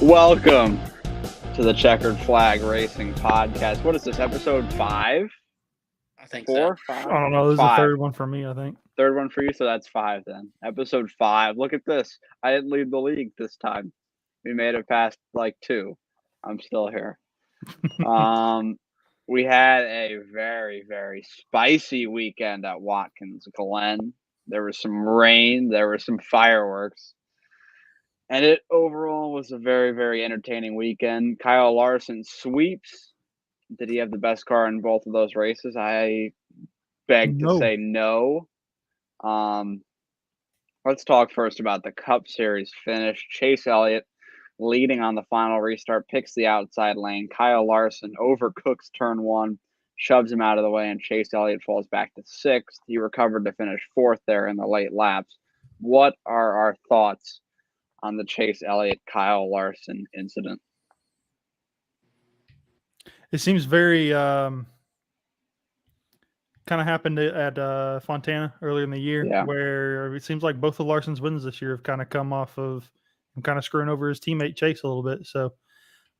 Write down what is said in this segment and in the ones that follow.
Welcome to the Checkered Flag Racing Podcast. What is this, episode 5? I think 4, so. 5? I don't know. This is the 5. third one for me, I think. Third one for you, so that's 5 then. Episode 5. Look at this. I didn't lead the league this time. We made it past like 2. I'm still here. We had a very, very spicy weekend at Watkins Glen. There was some rain. There were some fireworks. And it overall was a very, very entertaining weekend. Kyle Larson sweeps. Did he have the best car in both of those races? I beg to say no. Let's talk first about the Cup Series finish. Chase Elliott leading on the final restart, picks the outside lane. Kyle Larson overcooks turn 1, shoves him out of the way, and Chase Elliott falls back to 6th. He recovered to finish 4th there in the late laps. What are our thoughts on the Chase Elliott Kyle Larson incident? It seems very kind of happened at Fontana earlier in the year, where it seems like both of Larson's wins this year have kind of come off of him kind of screwing over his teammate Chase a little bit. So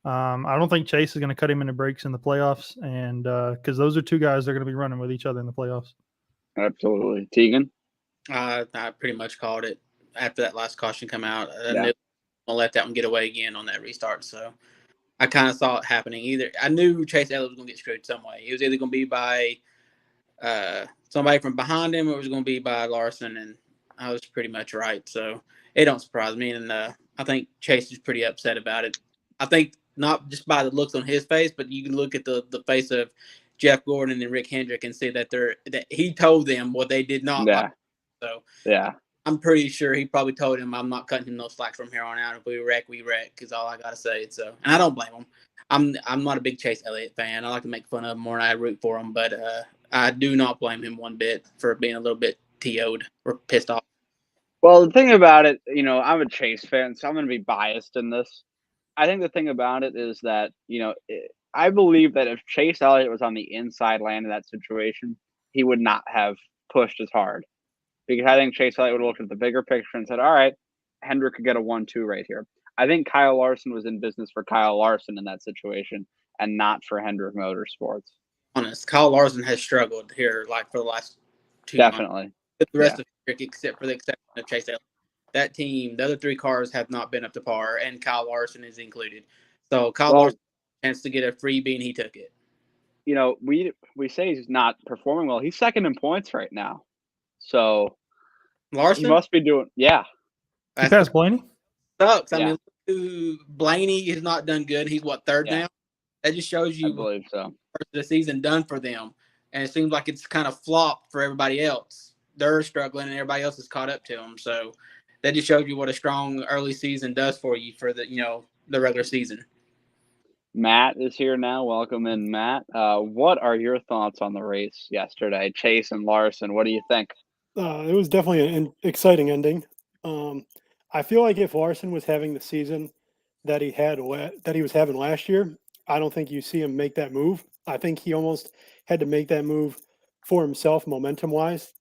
I don't think Chase is going to cut him into breaks in the playoffs, and because those are two guys that are going to be running with each other in the playoffs. Absolutely. Tegan? I pretty much called it after that last caution come out. I knew I'll let that one get away again on that restart. So I kind of saw it happening. I knew Chase Elliott was going to get screwed some way. It was either going to be by somebody from behind him or it was going to be by Larson, and I was pretty much right. So it don't surprise me. And I think Chase is pretty upset about it. I think not just by the looks on his face, but you can look at the face of Jeff Gordon and Rick Hendrick and see that he told them what they did not like. So I'm pretty sure he probably told him, I'm not cutting him no slack from here on out. If we wreck, is all I got to say. So, and I don't blame him. I'm not a big Chase Elliott fan. I like to make fun of him more than I root for him, but I do not blame him one bit for being a little bit TO'd or pissed off. Well, the thing about it, I'm a Chase fan, so I'm going to be biased in this. I think the thing about it is that, I believe that if Chase Elliott was on the inside lane in that situation, he would not have pushed as hard. Because I think Chase Elliott would have looked at the bigger picture and said, all right, Hendrick could get a 1-2 right here. I think Kyle Larson was in business for Kyle Larson in that situation and not for Hendrick Motorsports. Honest, Kyle Larson has struggled here for the last 2 Definitely. months. The rest of Hendrick, except for the exception of Chase Elliott. That team, the other 3 cars have not been up to par, and Kyle Larson is included. So Kyle Larson had a chance to get a freebie, and he took it. We say he's not performing well. He's second in points right now. So Larson? He must be doing, He passed Blaney? Sucks. I mean, Blaney has not done good. He's third now? That just shows you I believe so. The season done for them. And it seems like it's kind of flopped for everybody else. They're struggling and everybody else is caught up to them. So that just shows you what a strong early season does for you for the regular season. Matt is here now. Welcome in, Matt. What are your thoughts on the race yesterday? Chase and Larson, what do you think? It was definitely an exciting ending. I feel like if Larson was having the season that he was having last year, I don't think you see him make that move. I think he almost had to make that move for himself, momentum-wise,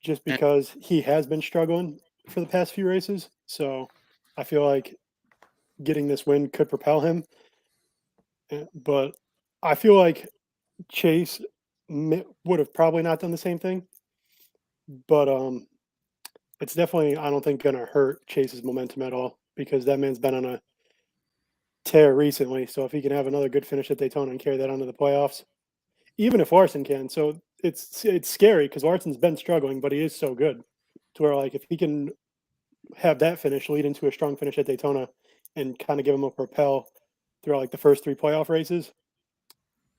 just because he has been struggling for the past few races. So I feel like getting this win could propel him. But I feel like Chase would have probably not done the same thing. But it's definitely, I don't think, going to hurt Chase's momentum at all because that man's been on a tear recently. So if he can have another good finish at Daytona and carry that onto the playoffs, even if Larson can. So it's scary because Larson's been struggling, but he is so good to where, like, if he can have that finish lead into a strong finish at Daytona and kind of give him a propel throughout like the first 3 playoff races,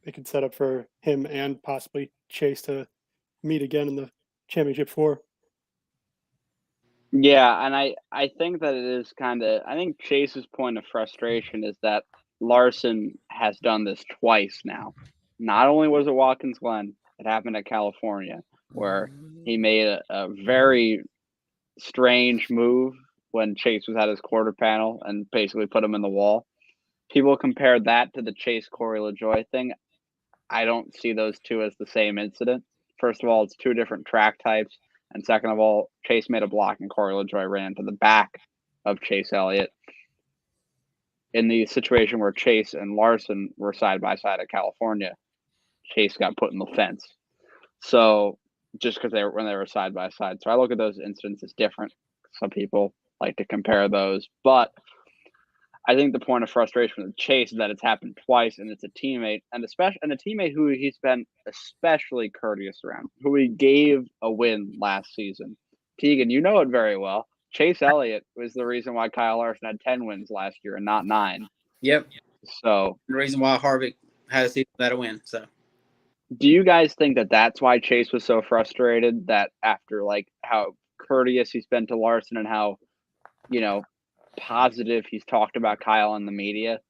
it could set up for him and possibly Chase to meet again in the championship 4. Yeah, and I think that it is I think Chase's point of frustration is that Larson has done this twice now. Not only was it Watkins Glen, it happened at California, where he made a very strange move when Chase was at his quarter panel and basically put him in the wall. People compared that to the Chase Corey LaJoie thing. I don't see those two as the same incident. First of all, it's 2 different track types. And second of all, Chase made a block and Corey LaJoie ran to the back of Chase Elliott. in the situation where Chase and Larson were side by side at California, Chase got put in the fence. So just because when they were side by side. So I look at those incidents as different. Some people like to compare those, but I think the point of frustration with Chase is that it's happened twice, and it's a teammate, and a teammate who he's been especially courteous around, who he gave a win last season. Tegan, you know it very well. Chase Elliott was the reason why Kyle Larson had 10 wins last year and not 9. Yep. So the reason why Harvick had a season without a win. So, do you guys think that that's why Chase was so frustrated, that after like how courteous he's been to Larson and how, positive he's talked about Kyle in the media,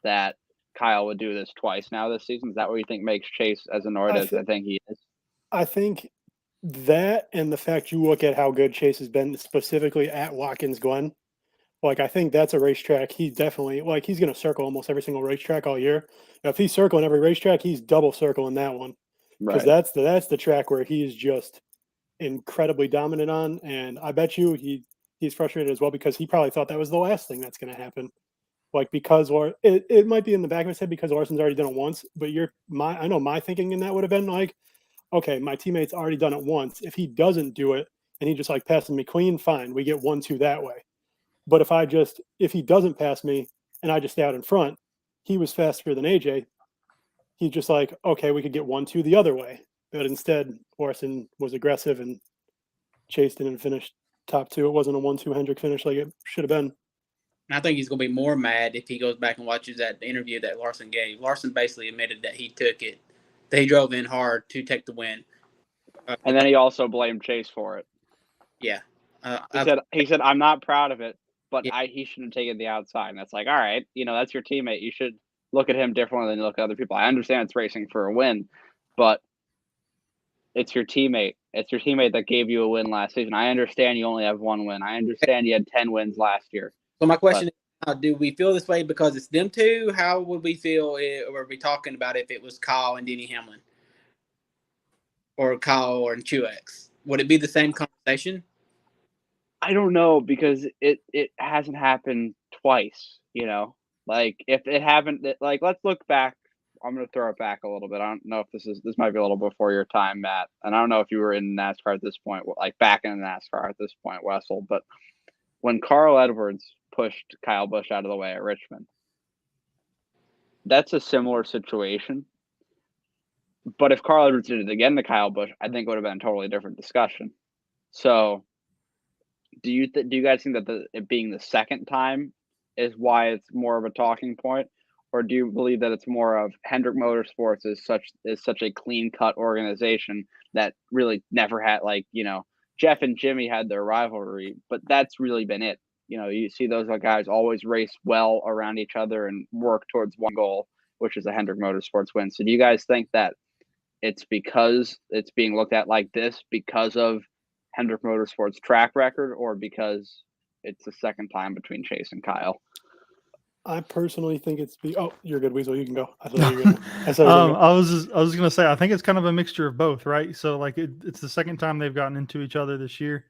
that Kyle would do this twice now this season? Is that what you think makes Chase as annoyed as I think he is? I think that, and the fact you look at how good Chase has been specifically at Watkins Glen, like I think that's a racetrack he's definitely he's going to circle almost every single racetrack all year. Now, if he's circling every racetrack, he's double circling that one, because that's the track where he's just incredibly dominant on. And I bet you he's frustrated as well, because he probably thought that was the last thing that's going to happen. Because it might be in the back of his head because Larson's already done it once. But I know my thinking in that would have been like, okay, my teammate's already done it once. If he doesn't do it and he just passes me clean, fine, we get 1-2 that way. But if he doesn't pass me and I just stay out in front, he was faster than AJ. He's just like, okay, we could get 1-2 the other way. But instead, Larson was aggressive and Chase didn't finish top 2. It wasn't a 1-2 Hendrick finish like it should have been. I think he's going to be more mad if he goes back and watches that interview that Larson gave. Larson basically admitted that he took it, that he drove in hard to take the win. And then he also blamed Chase for it. Yeah. He said, I'm not proud of it, but he shouldn't have taken the outside. And that's like, all right, that's your teammate. You should look at him differently than you look at other people. I understand it's racing for a win, but it's your teammate. It's your teammate that gave you a win last season. I understand you only have 1 win. I understand you had 10 wins last year. So my question is, do we feel this way because it's them two? How would we feel, or are we talking about if it was Kyle and Denny Hamlin? Or Kyle and Truex? Would it be the same conversation? I don't know, because it hasn't happened twice, Like, if it happened, let's look back. I'm going to throw it back a little bit. I don't know if this might be a little before your time, Matt. And I don't know if you were in NASCAR at this point, like back in NASCAR at this point, Wessel. But when Carl Edwards pushed Kyle Busch out of the way at Richmond, that's a similar situation. But if Carl Edwards did it again to Kyle Busch, I think it would have been a totally different discussion. So do you guys think that it being the second time is why it's more of a talking point? Or do you believe that it's more of Hendrick Motorsports is such a clean-cut organization that really never had, Jeff and Jimmy had their rivalry, but that's really been it. You see those guys always race well around each other and work towards one goal, which is a Hendrick Motorsports win. So do you guys think that it's because it's being looked at like this because of Hendrick Motorsports' track record, or because it's the second time between Chase and Kyle? I personally think it's you're good, Weasel. You can go. I was gonna say I think it's kind of a mixture of both, right? So it's the second time they've gotten into each other this year,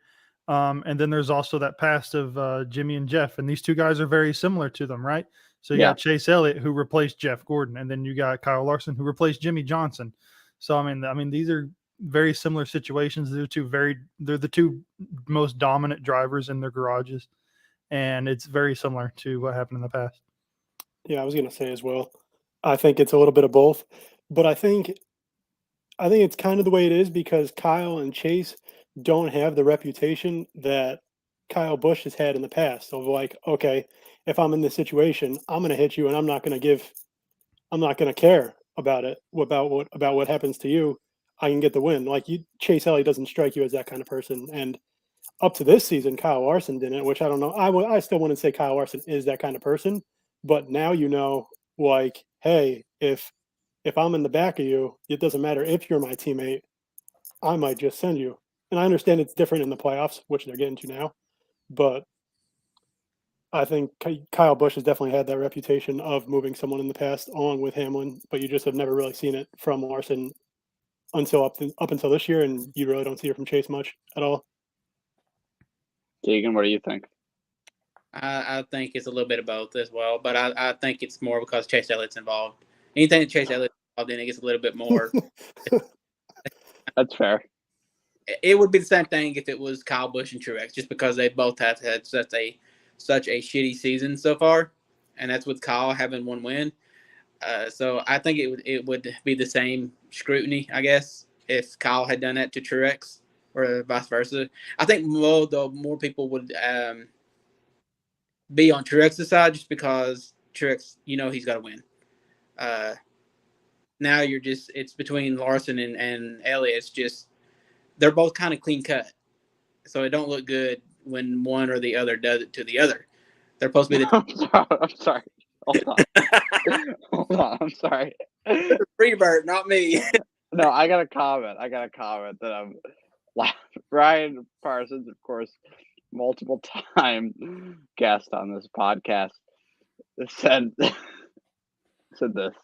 and then there's also that past of Jimmy and Jeff, and these two guys are very similar to them, right? So you got Chase Elliott, who replaced Jeff Gordon, and then you got Kyle Larson, who replaced Jimmy Johnson. So I mean these are very similar situations. They're the two most dominant drivers in their garages, and it's very similar to what happened in the past. Yeah, I was going to say as well. I think it's a little bit of both, but I think it's kind of the way it is because Kyle and Chase don't have the reputation that Kyle Busch has had in the past. So okay, if I'm in this situation, I'm going to hit you, and I'm not going to care about it, about what happens to you. I can get the win. Chase Elliott doesn't strike you as that kind of person. And up to this season, Kyle Larson didn't, which I don't know. I still wouldn't say Kyle Larson is that kind of person. But now hey, if I'm in the back of you, it doesn't matter if you're my teammate. I might just send you. And I understand it's different in the playoffs, which they're getting to now. But I think Kyle Busch has definitely had that reputation of moving someone in the past, along with Hamlin. But you just have never really seen it from Larson until up until this year, and you really don't see it from Chase much at all. Tegan, what do you think? I think it's a little bit of both as well, but I think it's more because Chase Elliott's involved. Anything that Chase Elliott's involved in, it gets a little bit more. That's fair. It would be the same thing if it was Kyle Busch and Truex, just because they both have had such a shitty season so far, and that's with Kyle having one win. So I think it would be the same scrutiny, I guess, if Kyle had done that to Truex or vice versa. I think more people would be on Truex's side just because Truex, he's got to win. Now it's between Larson and Elliott. It's just they're both kind of clean cut, so it don't look good when one or the other does it to the other. They're supposed to be I'm sorry. Hold on. Hold on. I'm sorry. Freebird, not me. No, I got a comment that I'm Ryan Parsons, of course, multiple time guest on this podcast, said this.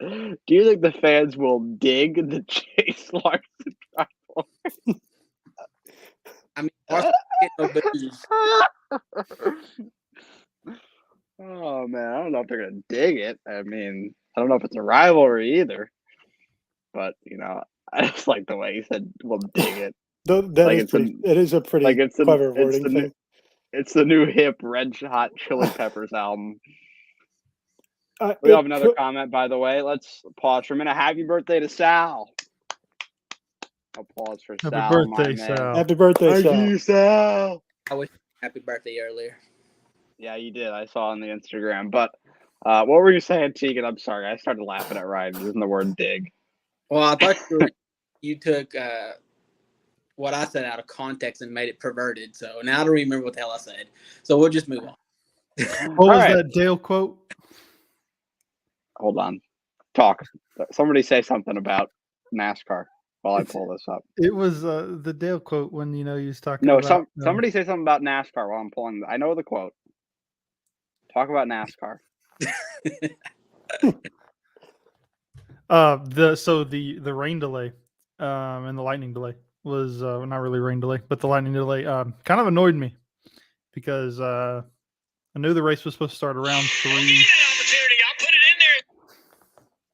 Do you think the fans will dig the Chase Larson rivalry? I mean, Larson get no booze. Oh man, I don't know if they're gonna dig it. I mean, I don't know if it's a rivalry either. But I just like the way he said we'll dig it. It is a pretty clever wording thing. It's the new hip Red Hot Chili Peppers album. We have another comment, by the way. Let's pause for a minute. Happy birthday to Sal. Applause for Sal. Happy birthday, Sal. Happy birthday, Sal. Thank you, Sal. I wish happy birthday earlier. Yeah, you did. I saw on the Instagram. But what were you saying, Tegan? I'm sorry. I started laughing at Ryan using the word dig. Well, I thought you took what I said out of context and made it perverted. So now I don't remember what the hell I said. So we'll just move on. What was that Dale quote? Hold on. Talk. Somebody say something about NASCAR while I pull this up. It was the Dale quote when he was talking about... somebody say something about NASCAR while I'm pulling. I know the quote. Talk about NASCAR. The rain delay and the lightning delay was not really rain delay, but the lightning delay kind of annoyed me because I knew the race was supposed to start around 3.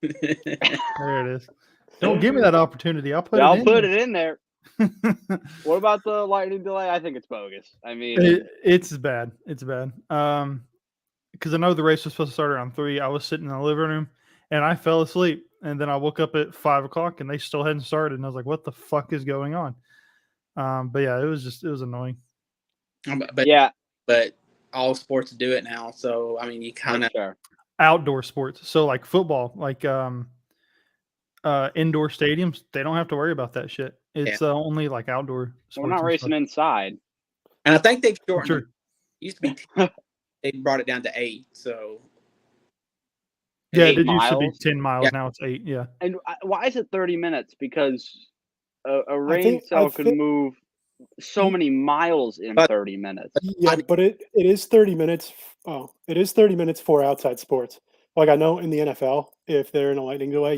There it is. Don't give me that opportunity. I'll put it in there. What about the lightning delay? I think it's bogus. I mean, it's bad. It's bad. Because I know the race was supposed to start around 3. I was sitting in the living room and I fell asleep. And then I woke up at 5 o'clock and they still hadn't started. And I was like, what the fuck is going on? But yeah, it was annoying. But all sports do it now. So, I mean, you kind of outdoor sports. So like football, like indoor stadiums, they don't have to worry about that shit. It's only like outdoor sports. We're not racing inside. And I think they've shortened it. It used to be 10. They brought it down to 8. So yeah, it used to be 10 miles. Yeah. Now it's 8. Yeah. And why is it 30 minutes? Because a rain cell can move so many miles in 30 minutes. Yeah, but it is 30 minutes. Oh, it is 30 minutes for outside sports. Like I know in the NFL, if they're in a lightning delay,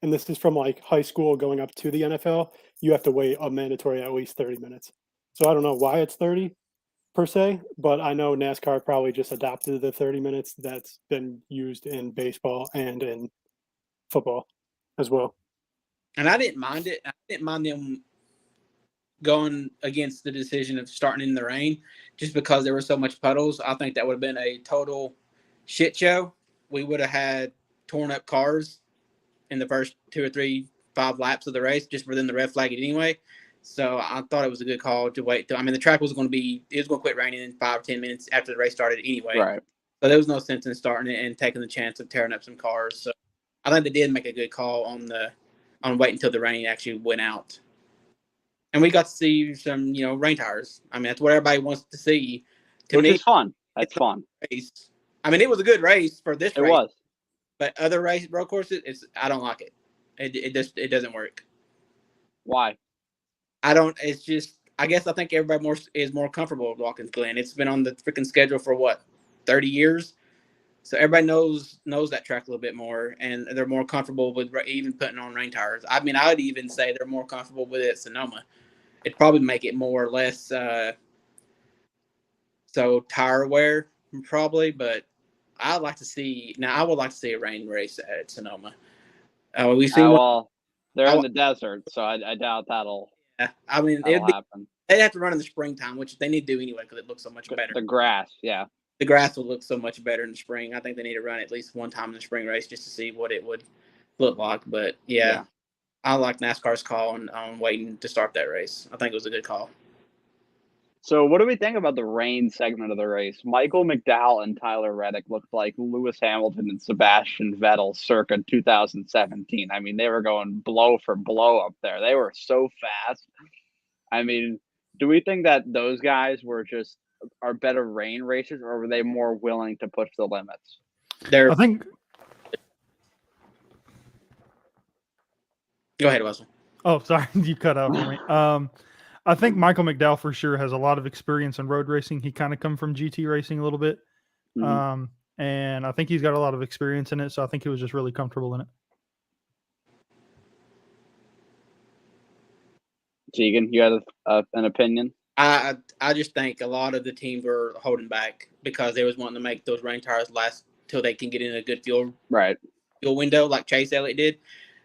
and this is from like high school going up to the NFL, you have to wait a mandatory at least 30 minutes. So I don't know why it's 30 per se, but I know NASCAR probably just adopted the 30 minutes that's been used in baseball and in football as well. And I didn't mind it. I didn't mind them going against the decision of starting in the rain just because there were so much puddles. I think that would have been a total shit show. We would have had torn up cars in the first 2 or 3, 5 laps of the race just for them to red flag it anyway. So I thought it was a good call to wait. The track was going to quit raining in 5 or 10 minutes after the race started anyway. Right. So there was no sense in starting it and taking the chance of tearing up some cars. So I think they did make a good call on waiting until the rain actually went out. And we got to see some, rain tires. I mean, that's what everybody wants to see. Which is fun. That's fun. Race. I mean, it was a good race for this race. It was. But other road courses, I don't like it. It doesn't work. Why? It's just, I guess I think everybody is more comfortable with Watkins Glen. It's been on the freaking schedule for 30 years. So everybody knows that track a little bit more, and they're more comfortable with even putting on rain tires. I mean, I would even say they're more comfortable with it at Sonoma. It'd probably make it more or less so tire wear probably, but I would like to see a rain race at Sonoma. We've seen they're in the desert, so I doubt that'll. Yeah, I mean, that'll happen. They'd have to run in the springtime, which they need to do anyway because it looks so much better. The grass, yeah. The grass will look so much better in the spring. I think they need to run at least one time in the spring race just to see what it would look like. But yeah. I like NASCAR's call on waiting to start that race. I think it was a good call. So what do we think about the rain segment of the race? Michael McDowell and Tyler Reddick looked like Lewis Hamilton and Sebastian Vettel circa 2017. I mean, they were going blow for blow up there. They were so fast. I mean, do we think that those guys are better rain racers, or were they more willing to push the limits? I think. Go ahead, Wesley. Oh, sorry, you cut out for me. I think Michael McDowell for sure has a lot of experience in road racing. He kind of come from GT racing a little bit, and I think he's got a lot of experience in it. So I think he was just really comfortable in it. Tegan, you have an opinion? I just think a lot of the teams were holding back because they was wanting to make those rain tires last till they can get in a good fuel window like Chase Elliott did.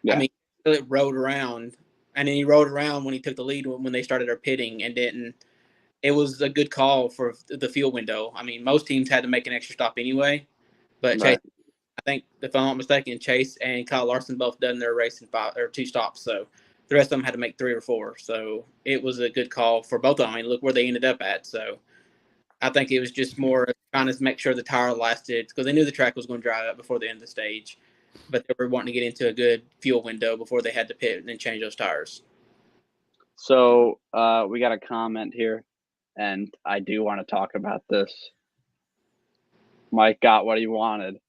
Yeah. I mean, it rode around, and then he rode around when he took the lead when they started their pitting and didn't. It was a good call for the fuel window. I mean, most teams had to make an extra stop anyway, but Chase, I think if I'm not mistaken, Chase and Kyle Larson both done their race in 5 or 2 stops, so the rest of them had to make 3 or 4. So it was a good call for both of them. I mean, look where they ended up at. So I think it was just more trying to make sure the tire lasted because they knew the track was going to dry up before the end of the stage. But they were wanting to get into a good fuel window before they had to pit and then change those tires. So we got a comment here, and I do want to talk about this. Mike got what he wanted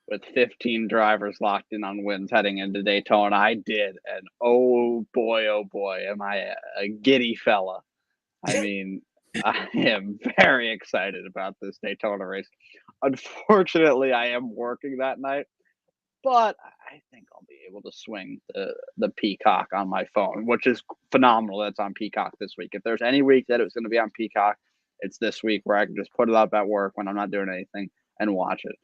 with 15 drivers locked in on wins heading into Daytona. I did, and oh boy, am I a giddy fella. I mean, I am very excited about this Daytona race. Unfortunately, I am working that night. But I think I'll be able to swing the Peacock on my phone, which is phenomenal. That's on Peacock this week. If there's any week that it was going to be on Peacock, it's this week where I can just put it up at work when I'm not doing anything and watch it.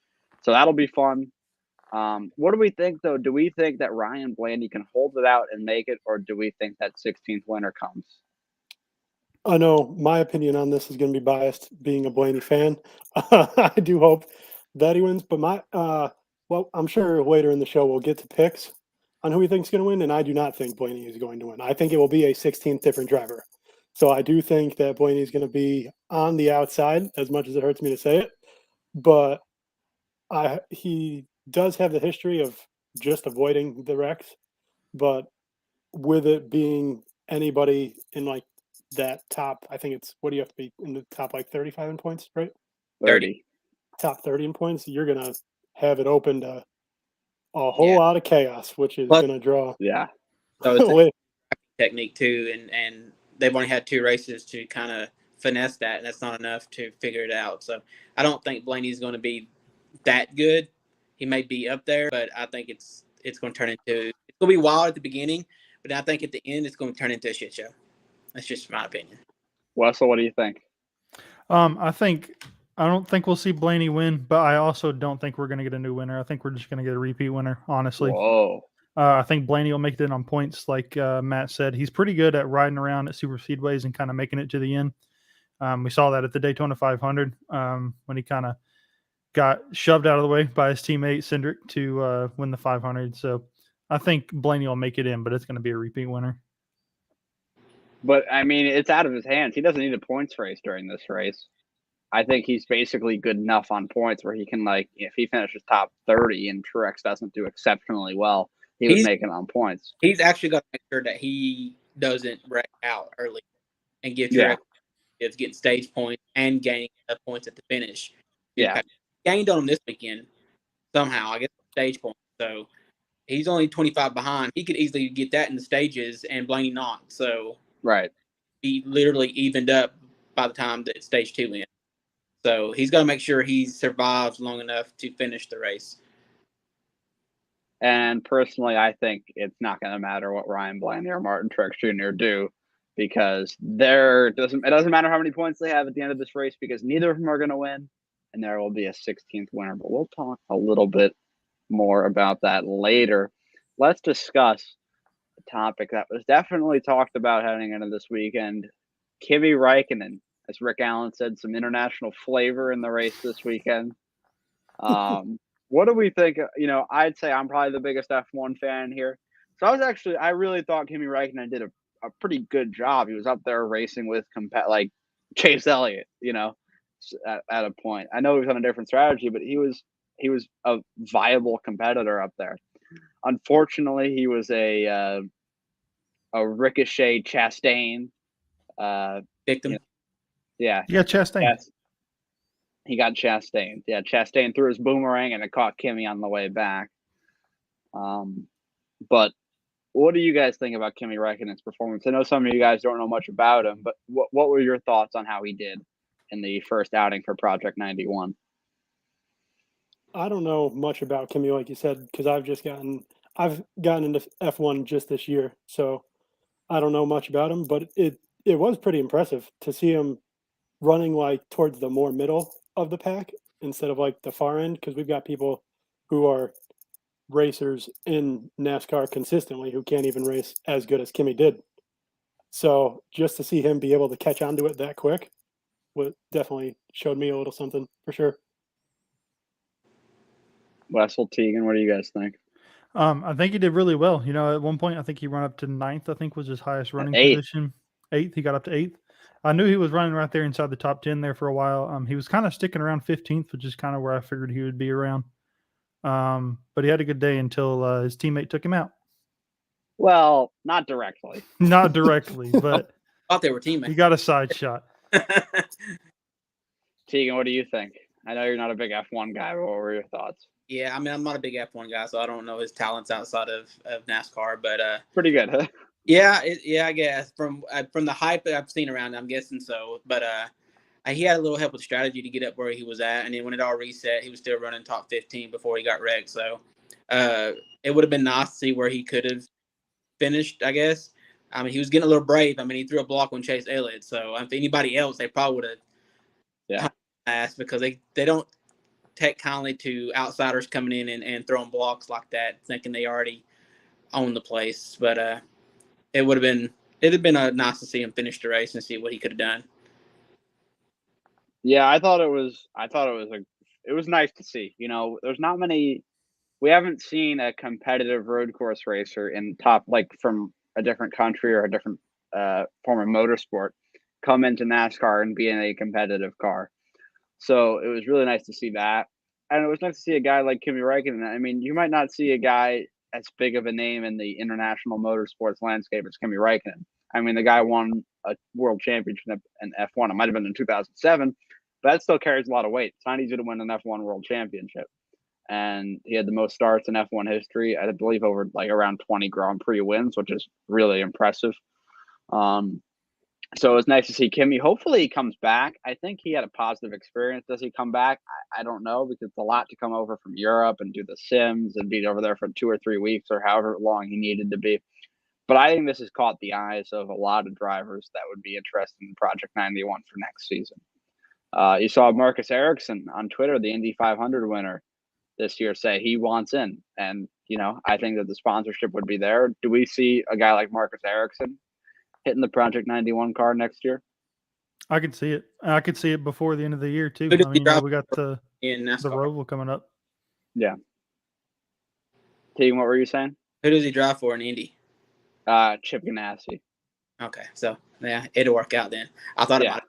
So that'll be fun. What do we think, though? Do we think that Ryan Blaney can hold it out and make it, or do we think that 16th winner comes? I know my opinion on this is going to be biased, being a Blaney fan. I do hope that he wins, but well, I'm sure later in the show we'll get to picks on who we think is going to win, and I do not think Blaney is going to win. I think it will be a 16th different driver. So I do think that Blaney is going to be on the outside, as much as it hurts me to say it. But he does have the history of just avoiding the wrecks. But with it being anybody in like that top, I think it's, what do you have to be in the top like 35 in points, right? 30. Top 30 in points, you're going to have it open to a whole lot of chaos, which is going to draw. Yeah. So it's a technique too, and they've only had 2 races to kind of finesse that, and that's not enough to figure it out. So I don't think Blaney's going to be that good. He may be up there, but I think it's going to turn into, it's going to be wild at the beginning, but I think at the end it's going to turn into a shit show. That's just my opinion. Wessel, what do you think? I don't think we'll see Blaney win, but I also don't think we're going to get a new winner. I think we're just going to get a repeat winner, honestly. Whoa. I think Blaney will make it on points, like Matt said. He's pretty good at riding around at super speedways and kind of making it to the end. We saw that at the Daytona 500 when he kind of got shoved out of the way by his teammate Cindric to win the 500. So I think Blaney will make it in, but it's going to be a repeat winner. But, I mean, it's out of his hands. He doesn't need a points race during this race. I think he's basically good enough on points where he can, like, if he finishes top 30 and Truex doesn't do exceptionally well, he would make it on points. He's actually got to make sure that he doesn't wreck out early and give Truex getting stage points and gaining points at the finish. Yeah. He gained on him this weekend somehow, I guess, stage points. So he's only 25 behind. He could easily get that in the stages and Blaney not. So he literally evened up by the time that stage 2 ends. So he's got to make sure he survives long enough to finish the race. And personally, I think it's not going to matter what Ryan Blaney or Martin Truex Jr. do. because it doesn't matter how many points they have at the end of this race because neither of them are going to win, and there will be a 16th winner. But we'll talk a little bit more about that later. Let's discuss a topic that was definitely talked about heading into this weekend. Kimi Räikkönen, as Rick Allen said, some international flavor in the race this weekend. What do we think? I'd say I'm probably the biggest F1 fan here. So I really thought Kimi Räikkönen did a pretty good job. He was up there racing with like Chase Elliott, at a point. I know he was on a different strategy, but he was a viable competitor up there. Unfortunately, he was a Ricochet Chastain victim. Yeah. He got Chastain. He got Chastain. Yeah, Chastain threw his boomerang and it caught Kimi on the way back. But what do you guys think about Kimi Räikkönen's performance? I know some of you guys don't know much about him, but what were your thoughts on how he did in the first outing for Project 91? I don't know much about Kimi, like you said, because I've gotten into F1 just this year, so I don't know much about him. But it was pretty impressive to see him running like towards the more middle of the pack instead of like the far end, because we've got people who are racers in NASCAR consistently who can't even race as good as Kimi did. So just to see him be able to catch onto it that quick definitely showed me a little something for sure. Wessel, Tegan, what do you guys think? I think he did really well. At one point, I think he ran up to 9th, I think was his highest running position. 8th, he got up to 8th. I knew he was running right there inside the top 10 there for a while. He was kind of sticking around 15th, which is kind of where I figured he would be around. But he had a good day until his teammate took him out. Well, not directly. Not directly, but I thought they were teammates. He got a side shot. Tegan, what do you think? I know you're not a big F1 guy, but what were your thoughts? Yeah, I'm not a big F1 guy, so I don't know his talents outside of NASCAR, but pretty good, huh? Yeah, I guess from the hype that I've seen around, I'm guessing so. But he had a little help with strategy to get up where he was at, and then when it all reset, he was still running top 15 before he got wrecked. So it would have been nice to see where he could have finished, I guess. I mean, he was getting a little brave. I mean, he threw a block on Chase Elliott. So if anybody else, they probably would have asked, because they don't take kindly to outsiders coming in and throwing blocks like that, thinking they already own the place. But it'd have been nice to see him finish the race and see what he could have done. Yeah, I thought it was nice to see. There's not many. We haven't seen a competitive road course racer in top, like from a different country or a different form of motorsport, come into NASCAR and be in a competitive car. So it was really nice to see that, and it was nice to see a guy like Kimi Räikkönen. I mean, you might not see a guy as big of a name in the international motorsports landscape as Kimi Räikkönen. I mean, the guy won a world championship in F1. It might have been in 2007, but that still carries a lot of weight. It's not easy to win an F1 world championship. And he had the most starts in F1 history, I believe, over like around 20 Grand Prix wins, which is really impressive. So it was nice to see Kimi. Hopefully he comes back. I think he had a positive experience. Does he come back? I don't know, because it's a lot to come over from Europe and do the sims and be over there for 2 or 3 weeks or however long he needed to be. But I think this has caught the eyes of a lot of drivers that would be interested in Project 91 for next season. You saw Marcus Ericsson on Twitter, the Indy 500 winner this year, say he wants in. And, I think that the sponsorship would be there. Do we see a guy like Marcus Ericsson hitting the Project 91 car next year? I could see it. I could see it before the end of the year too. We got the Roval coming up. Yeah. Tegan, what were you saying? Who does he drive for in Indy? Chip Ganassi. Okay, so yeah, it'll work out then. I thought about it.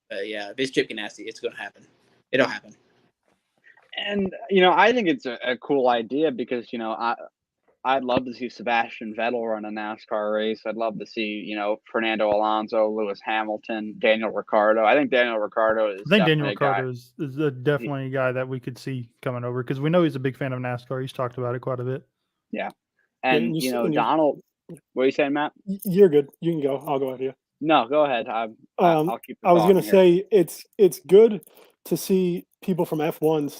But yeah, if it's Chip Ganassi, it's going to happen. It'll happen. And, I think it's a cool idea because, I'd love to see Sebastian Vettel run a NASCAR race. I'd love to see, Fernando Alonso, Lewis Hamilton, Daniel Ricciardo. I think Daniel Ricciardo is definitely a guy that we could see coming over, because we know he's a big fan of NASCAR. He's talked about it quite a bit. Yeah. And, Donald, what are you saying, Matt? You're good. You can go. I'll go after you. No, go ahead. I'll keep I was going to say it's good to see people from F1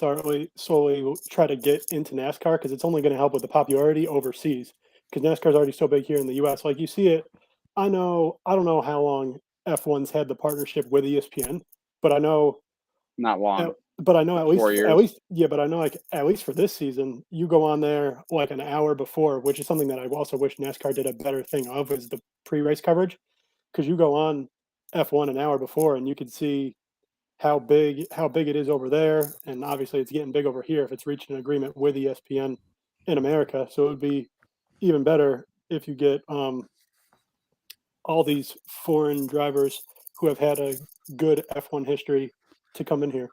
slowly try to get into NASCAR, because it's only going to help with the popularity overseas, because NASCAR is already so big here in the U.S. Like you see it I don't know how long F1's had the partnership with ESPN, but I know not long. But I know like 4 years. but I know like at least for this season, you go on there like an hour before, which is something that I also wish NASCAR did a better thing of, is the pre-race coverage, because you go on F1 an hour before and you can see how big it is over there, and obviously it's getting big over here if it's reached an agreement with ESPN in America. So it would be even better if you get all these foreign drivers who have had a good F1 history to come in here.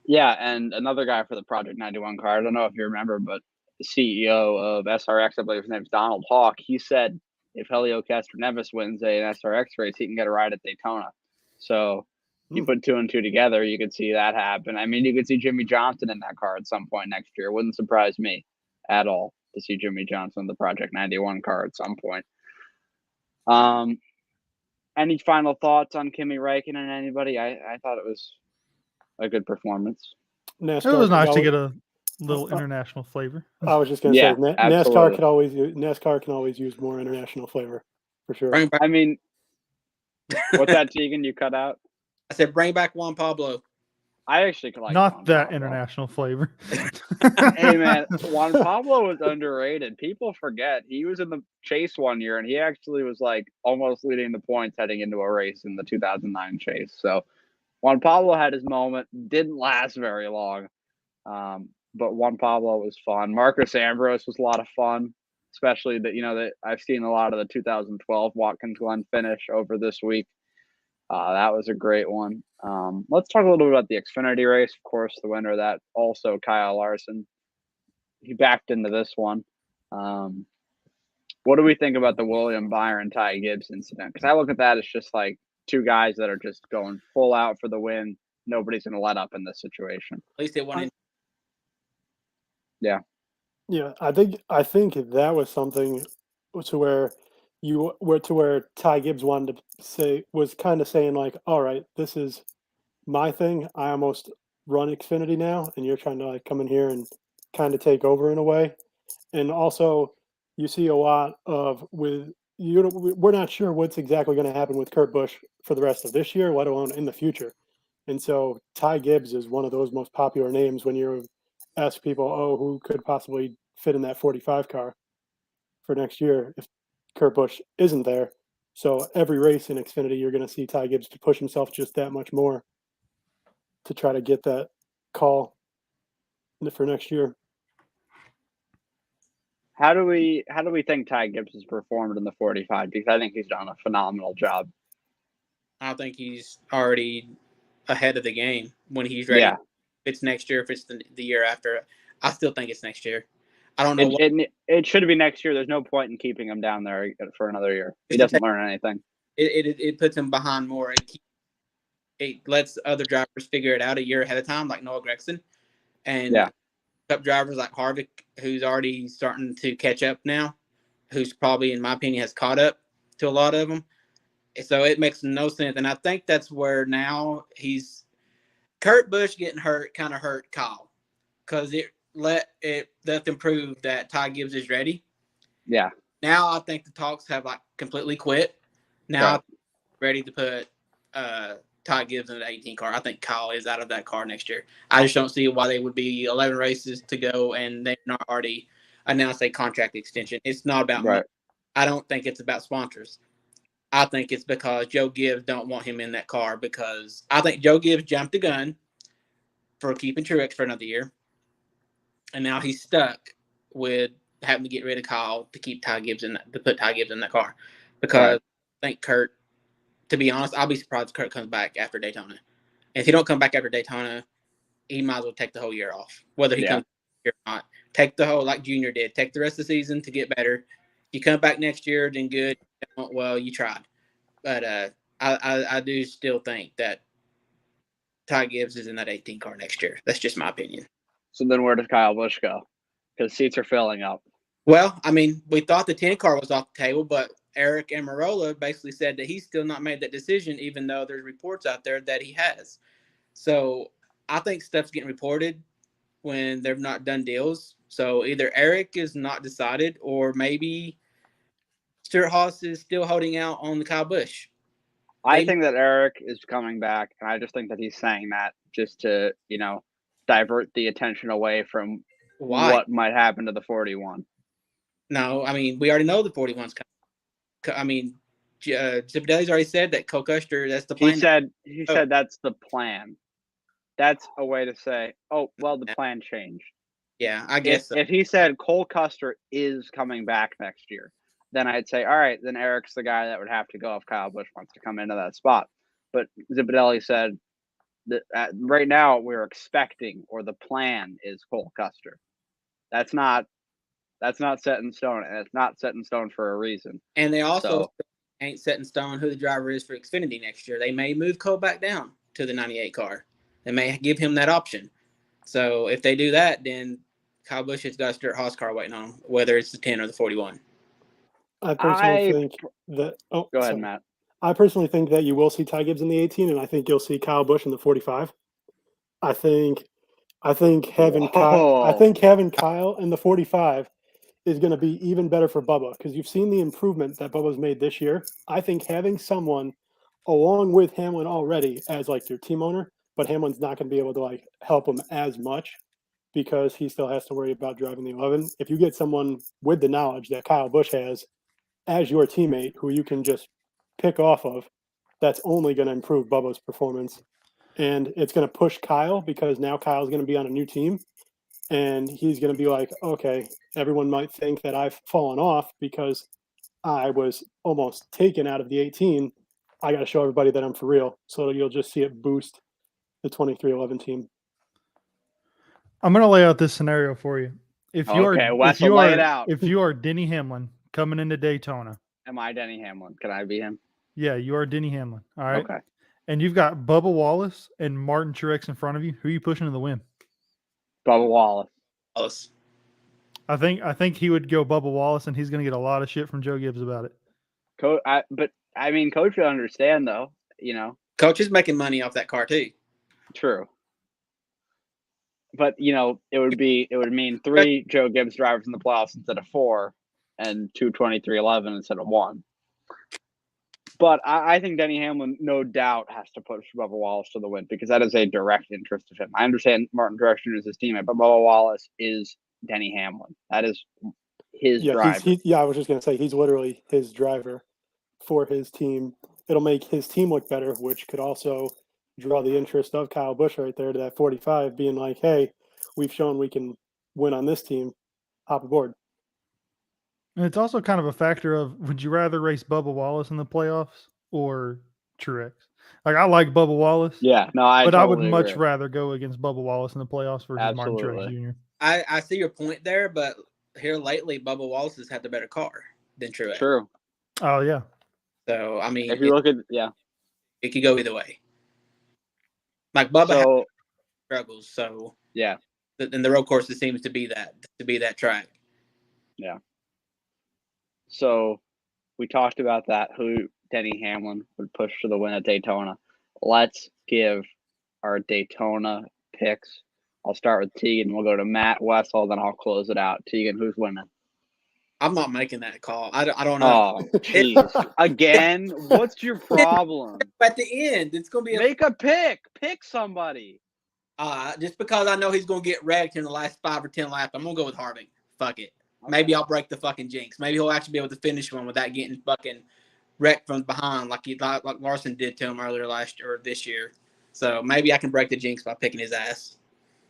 Yeah, and another guy for the Project 91 car, I don't know if you remember, but the CEO of SRX, I believe his name's Donald Hawk, he said if Helio Castroneves wins an SRX race, he can get a ride at Daytona. So you put 2 and 2 together, you could see that happen. I mean, you could see Jimmy Johnson in that car at some point next year. It wouldn't surprise me at all to see Jimmy Johnson in the Project 91 car at some point. Any final thoughts on Kimi Räikkönen and anybody? I thought it was a good performance. NASCAR, it was nice to get a little international flavor. I was just going to say NASCAR can always use more international flavor for sure. I mean, what's that, Tegan? You cut out. I said bring back Juan Pablo. I actually like not Juan that Pablo. International flavor. Hey man, Juan Pablo was underrated. People forget he was in the chase one year, and he actually was like almost leading the points heading into a race in the 2009 chase. So Juan Pablo had his moment, didn't last very long, but Juan Pablo was fun. Marcus Ambrose was a lot of fun, especially that I've seen a lot of the 2012 Watkins Glen finish over this week. That was a great one. Let's talk a little bit about the Xfinity race. Of course, the winner of that, also Kyle Larson. He backed into this one. What do we think about the William Byron Ty Gibbs incident? Because I look at that as just like 2 guys that are just going full out for the win. Nobody's going to let up in this situation. At least they won. Yeah. Yeah, I think that was something to where Ty Gibbs wanted to say, was kind of saying like, all right, this is my thing. I almost run Xfinity now, and you're trying to like come in here and kind of take over in a way. And also, you see a lot of we're not sure what's exactly going to happen with Kurt Busch for the rest of this year, let alone in the future. And so Ty Gibbs is one of those most popular names when you ask people, oh, who could possibly fit in that 45 car for next year if Kurt Busch isn't there. So every race in Xfinity, you're going to see Ty Gibbs to push himself just that much more to try to get that call for next year. How do we think Ty Gibbs has performed in the 45? Because I think he's done a phenomenal job. I think he's already ahead of the game when he's ready. Yeah. If it's next year, if it's the year after, I still think it's next year. I don't know. It should be next year. There's no point in keeping him down there for another year. He doesn't learn anything. It puts him behind more. It lets other drivers figure it out a year ahead of time, like Noah Gragson. And Cup drivers like Harvick, who's already starting to catch up now, who's probably, in my opinion, has caught up to a lot of them. So it makes no sense. And I think that's where now Kurt Busch getting hurt kind of hurt Kyle, because it let them prove that Ty Gibbs is ready. Yeah. Now I think the talks have like completely quit. Now I'm ready to put Ty Gibbs in the 18 car. I think Kyle is out of that car next year. I just don't see why they would be 11 races to go and they're not already announced a contract extension. It's not about money. I don't think it's about sponsors. I think it's because Joe Gibbs don't want him in that car, because I think Joe Gibbs jumped the gun for keeping Truex for another year. And now he's stuck with having to get rid of Kyle to keep Ty Gibbs to put Ty Gibbs in that car. Because I think Kurt, to be honest, I'll be surprised if Kurt comes back after Daytona. And if he don't come back after Daytona, he might as well take the whole year off, whether he comes back or not. Take the whole, like Junior did, take the rest of the season to get better. You come back next year, then good. Well, you tried. But I do still think that Ty Gibbs is in that 18 car next year. That's just my opinion. So then where does Kyle Busch go? Because seats are filling up. Well, I mean, we thought the 10 car was off the table, but Eric Amarola basically said that he's still not made that decision, even though there's reports out there that he has. So I think stuff's getting reported. when they've not done deals. So either Eric is not decided, or maybe Stuart Haas is still holding out on the Kyle Busch. I think that Eric is coming back, and I just think that he's saying that just to, divert the attention away from what might happen to the 41. No, I mean, we already know the 41's coming. I mean, Zipadelli's already said that Cole Custer, that's the plan. He said that's the plan. That's a way to say, oh, well, the plan changed. Yeah, I guess so. If he said Cole Custer is coming back next year, then I'd say, all right, then Eric's the guy that would have to go if Kyle Busch wants to come into that spot. But Zipadelli said that right now we're expecting, or the plan is Cole Custer. That's not set in stone, and it's not set in stone for a reason. And they also ain't set in stone who the driver is for Xfinity next year. They may move Cole back down to the 98 car. They may give him that option. So if they do that, then Kyle Busch has got a Stuart Haas car waiting on him, whether it's the 10 or the 41. I personally think that. Oh, go ahead, Matt. I personally think that you will see Ty Gibbs in the 18, and I think you'll see Kyle Busch in the 45. I think having Kyle in the 45 is going to be even better for Bubba, because you've seen the improvement that Bubba's made this year. I think having someone along with Hamlin already as like your team owner, but Hamlin's not going to be able to like help him as much because he still has to worry about driving the 11. If you get someone with the knowledge that Kyle Busch has as your teammate who you can just pick off of, that's only going to improve Bubba's performance. And it's going to push Kyle, because now Kyle's going to be on a new team. And he's going to be like, okay, everyone might think that I've fallen off because I was almost taken out of the 18. I got to show everybody that I'm for real. So you'll just see it boost the 2311 team. I'm going to lay out this scenario for you. If lay it out. If you are Denny Hamlin coming into Daytona. Am I Denny Hamlin? Can I be him? Yeah, you are Denny Hamlin. All right. Okay. And you've got Bubba Wallace and Martin Truex in front of you. Who are you pushing to the win? Bubba Wallace. I think he would go Bubba Wallace, and he's going to get a lot of shit from Joe Gibbs about it. Coach would understand, though. Coach is making money off that car too. True. But it would mean 3 Joe Gibbs drivers in the playoffs instead of 4, and 2 2311 instead of 1. But I think Denny Hamlin, no doubt, has to push Bubba Wallace to the win, because that is a direct interest of him. I understand Martin Truex Jr. is his teammate, but Bubba Wallace is Denny Hamlin. That is his driver. I was just going to say, he's literally his driver for his team. It'll make his team look better, which could also draw the interest of Kyle Busch right there to that 45, being like, hey, we've shown we can win on this team. Hop aboard. And it's also kind of a factor of, would you rather race Bubba Wallace in the playoffs or Truex? Like, I like Bubba Wallace. Yeah, no, but totally I would much agree. rather go against Bubba Wallace in the playoffs versus Martin Truex Jr. I see your point there, but here lately, Bubba Wallace has had the better car than Truex. True. Oh, yeah. So, I mean, if you look at, it could go either way. Like, Bubba struggles, so yeah. And the road course seems to be that track. Yeah. So we talked about that, who Denny Hamlin would push to the win at Daytona. Let's give our Daytona picks. I'll start with Tegan. We'll go to Matt Wessel, then I'll close it out. Tegan, who's winning? I'm not making that call. I don't know. Oh, jeez. Again? What's your problem? At the end, it's going to be make a pick. Pick somebody. Just because I know he's going to get wrecked in the last 5 or 10 laps, I'm going to go with Harvick. Fuck it. Okay. Maybe I'll break the fucking jinx. Maybe he'll actually be able to finish one without getting fucking wrecked from behind like Larson did to him earlier this year. So maybe I can break the jinx by picking his ass.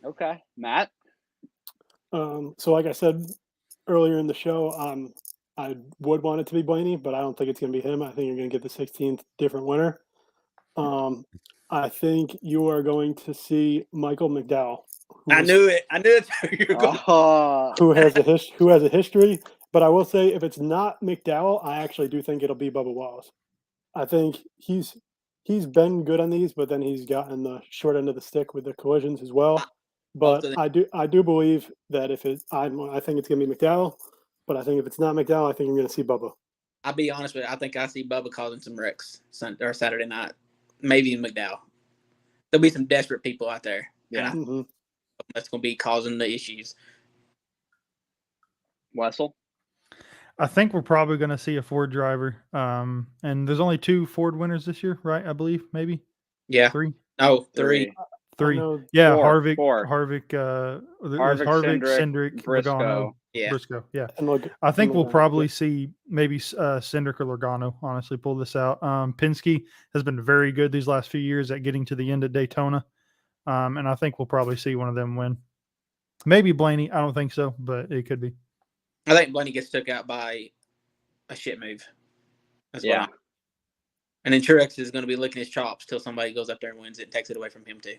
Okay. Matt? So like I said earlier in the show, I would want it to be Blaney, but I don't think it's going to be him. I think you're going to get the 16th different winner. I think you are going to see Michael McDowell. I knew it. That's who you're going. Who has a history. But I will say, if it's not McDowell, I actually do think it'll be Bubba Wallace. I think he's been good on these, but then he's gotten the short end of the stick with the collisions as well. But I do believe that I think it's going to be McDowell. But I think if it's not McDowell, I think you're going to see Bubba. I'll be honest with you. I think I see Bubba causing some wrecks Saturday night. Maybe McDowell. There'll be some desperate people out there. Yeah. that's going to be causing the issues. Wessel? I think we're probably going to see a Ford driver. And there's only 2 Ford winners this year, right? I believe, maybe. Yeah. 3. No, 3. 3. Yeah, four, Harvick. four. Harvick. Cindric, Cindric, Briscoe. Logano. Yeah. Briscoe. Yeah. And I think we'll probably see maybe Cindric or Logano, honestly, pull this out. Penske has been very good these last few years at getting to the end at Daytona. And I think we'll probably see one of them win. Maybe Blaney. I don't think so, but it could be. I think Blaney gets took out by a shit move. That's what and then Truex is going to be licking his chops till somebody goes up there and wins it and takes it away from him too.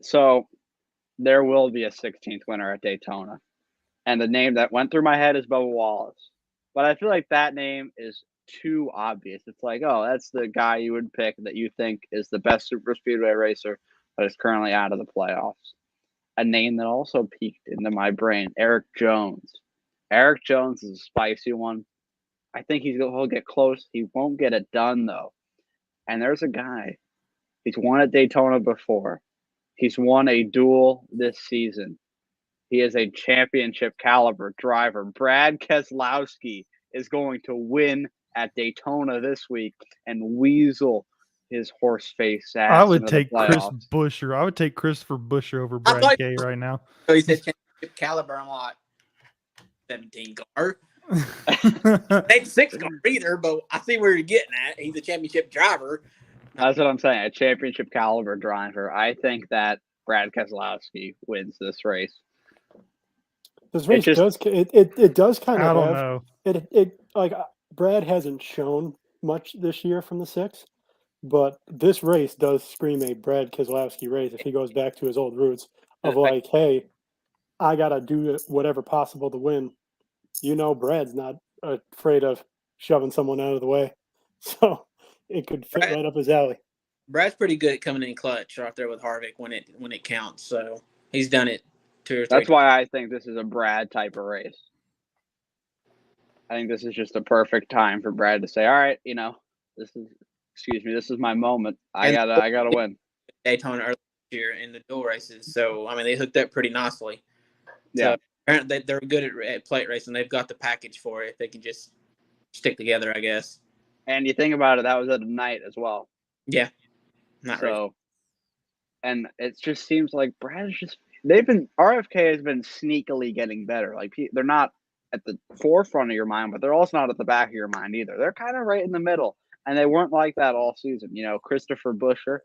So there will be a 16th winner at Daytona. And the name that went through my head is Bubba Wallace. But I feel like that name is too obvious. It's like, oh, that's the guy you would pick that you think is the best super speedway racer that is currently out of the playoffs. A name that also peeked into my brain, Eric Jones. Eric Jones is a spicy one. I think he'll get close. He won't get it done, though. And there's a guy. He's won at Daytona before. He's won a duel this season. He is a championship caliber driver. Brad Keselowski is going to win at Daytona this week and weasel his horse face ass. I would take Chris Buescher. I would take Christopher Buescher over Brad K right now. So he said championship caliber. I'm like 17 car. Ain't 6 car either, but I see where you're getting at. He's a championship driver. That's what I'm saying. A championship caliber driver. I think that Brad Keselowski wins this race. This race does kind of. I don't know. It like Brad hasn't shown much this year from the 6, but this race does scream a Brad Keselowski race if he goes back to his old roots of like, hey, I gotta do whatever possible to win. Brad's not afraid of shoving someone out of the way, so it could fit right up his alley. Brad's pretty good at coming in clutch right there with Harvick when it counts. So he's done it 2 or 3 That's why I think this is a Brad type of race. I think this is just a perfect time for Brad to say, all right, this is my moment. I gotta win. Daytona earlier this year in the dual races. So I mean they hooked up pretty nicely. Yeah. So apparently they're good at plate racing. They've got the package for it if they can just stick together, I guess. And you think about it, that was at night as well. Yeah. Not so. And it just seems like Brad is RFK has been sneakily getting better. Like they're not at the forefront of your mind, but they're also not at the back of your mind either. They're kind of right in the middle, and they weren't like that all season. Christopher Buescher,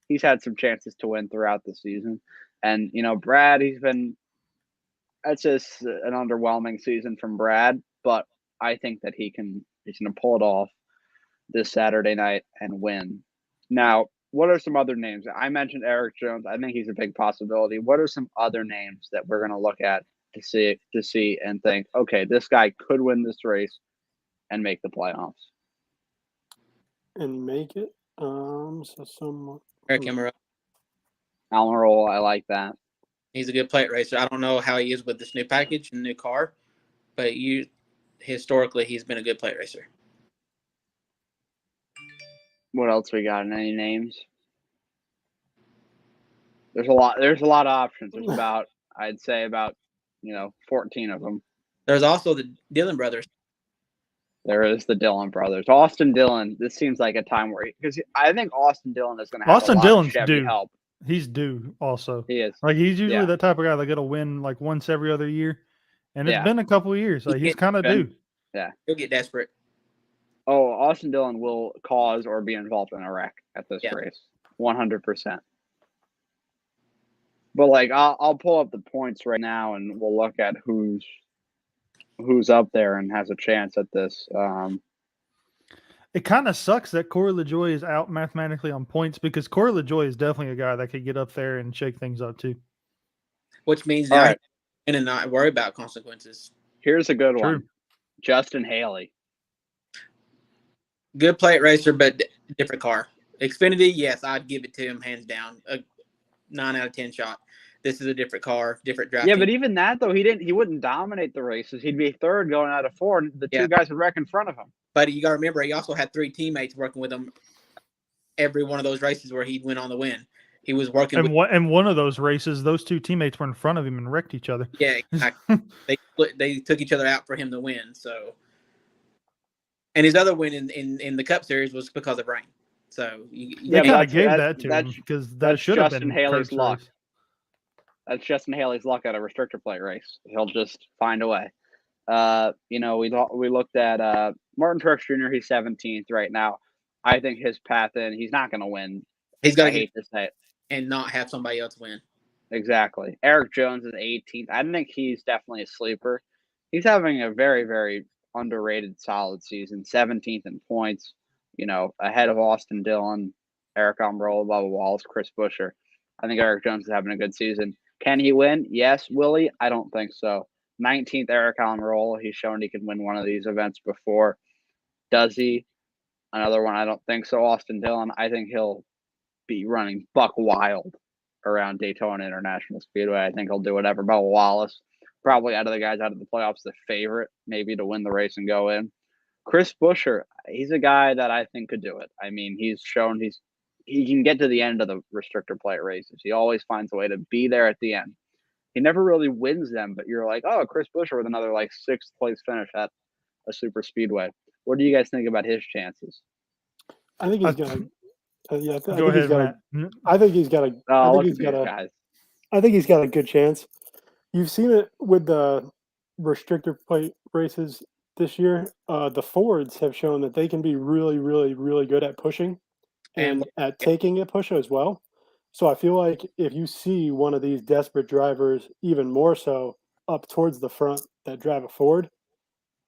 he's had some chances to win throughout the season, and Brad, it's just an underwhelming season from Brad, but I think that he's going to pull it off this Saturday night and win. Now, what are some other names? I mentioned Eric Jones. I think he's a big possibility. What are some other names that we're going to look at to see and think, okay, this guy could win this race and make the playoffs? And make it? Eric Almirola. Almirola, I like that. He's a good plate racer. I don't know how he is with this new package and new car, but historically he's been a good plate racer. What else we got? Any names? There's a lot of options. There's I'd say about 14 of them. There's also the Dillon brothers. There is the Dillon brothers. Austin Dillon. This seems like a time where because I think Austin Dillon is going to have a lot of Chevy help. He's due also. He is. Like he's usually that type of guy that's going to win like once every other year, and it's been a couple of years. Like he's kind of due. Yeah, he'll get desperate. Oh, Austin Dillon will cause or be involved in a wreck at this race, 100%. But like, I'll pull up the points right now, and we'll look at who's up there and has a chance at this. It kind of sucks that Corey LaJoie is out mathematically on points because Corey LaJoie is definitely a guy that could get up there and shake things up too. Which means they're and not worry about consequences. Here's a good one: Justin Haley. Good plate racer, but different car. Xfinity, yes, I'd give it to him hands down. A 9 out of 10 shot. This is a different car, different draft. Yeah, but even that though, he wouldn't dominate the races. He'd be third going out of 4, and the 2 guys would wreck in front of him. But you got to remember, he also had 3 teammates working with him every one of those races where he went on the win. He was working and one of those races, those two teammates were in front of him and wrecked each other. Yeah, exactly. they took each other out for him to win. So, and his other win in the Cup Series was because of rain. So they kind of gave that to him because that should have been Haley's luck. Race. That's Justin Haley's luck at a restrictor plate race. He'll just find a way. We looked at Martin Truex Jr. He's 17th right now. I think his path in, he's not going to win. He's got to hate to say it. And not have somebody else win. Exactly. Eric Jones is 18th. I think he's definitely a sleeper. He's having a very, very underrated, solid season. 17th in points. Ahead of Austin Dillon, Eric Almirola, Bubba Wallace, Chris Buescher. I think Eric Jones is having a good season. Can he win? Yes. Will he? I don't think so. 19th, Eric Almirola. He's shown he can win one of these events before. Does he? Another one, I don't think so. Austin Dillon, I think he'll be running buck wild around Daytona International Speedway. I think he'll do whatever. Bubba Wallace, probably out of the guys out of the playoffs, the favorite, maybe to win the race and go in. Chris Buescher, he's a guy that I think could do it. I mean, he's shown he can get to the end of the restrictor plate races. He always finds a way to be there at the end. He never really wins them, but you're like, oh, Chris Buescher with another sixth place finish at a super speedway. What do you guys think about his chances? I think he's gonna. Yeah, go ahead, Matt. I think he's got a. I think he's got a good chance. You've seen it with the restrictor plate races this year. The Fords have shown that they can be really, really, really good at pushing and at taking a push as well. So I feel like if you see one of these desperate drivers, even more so up towards the front that drive a Ford,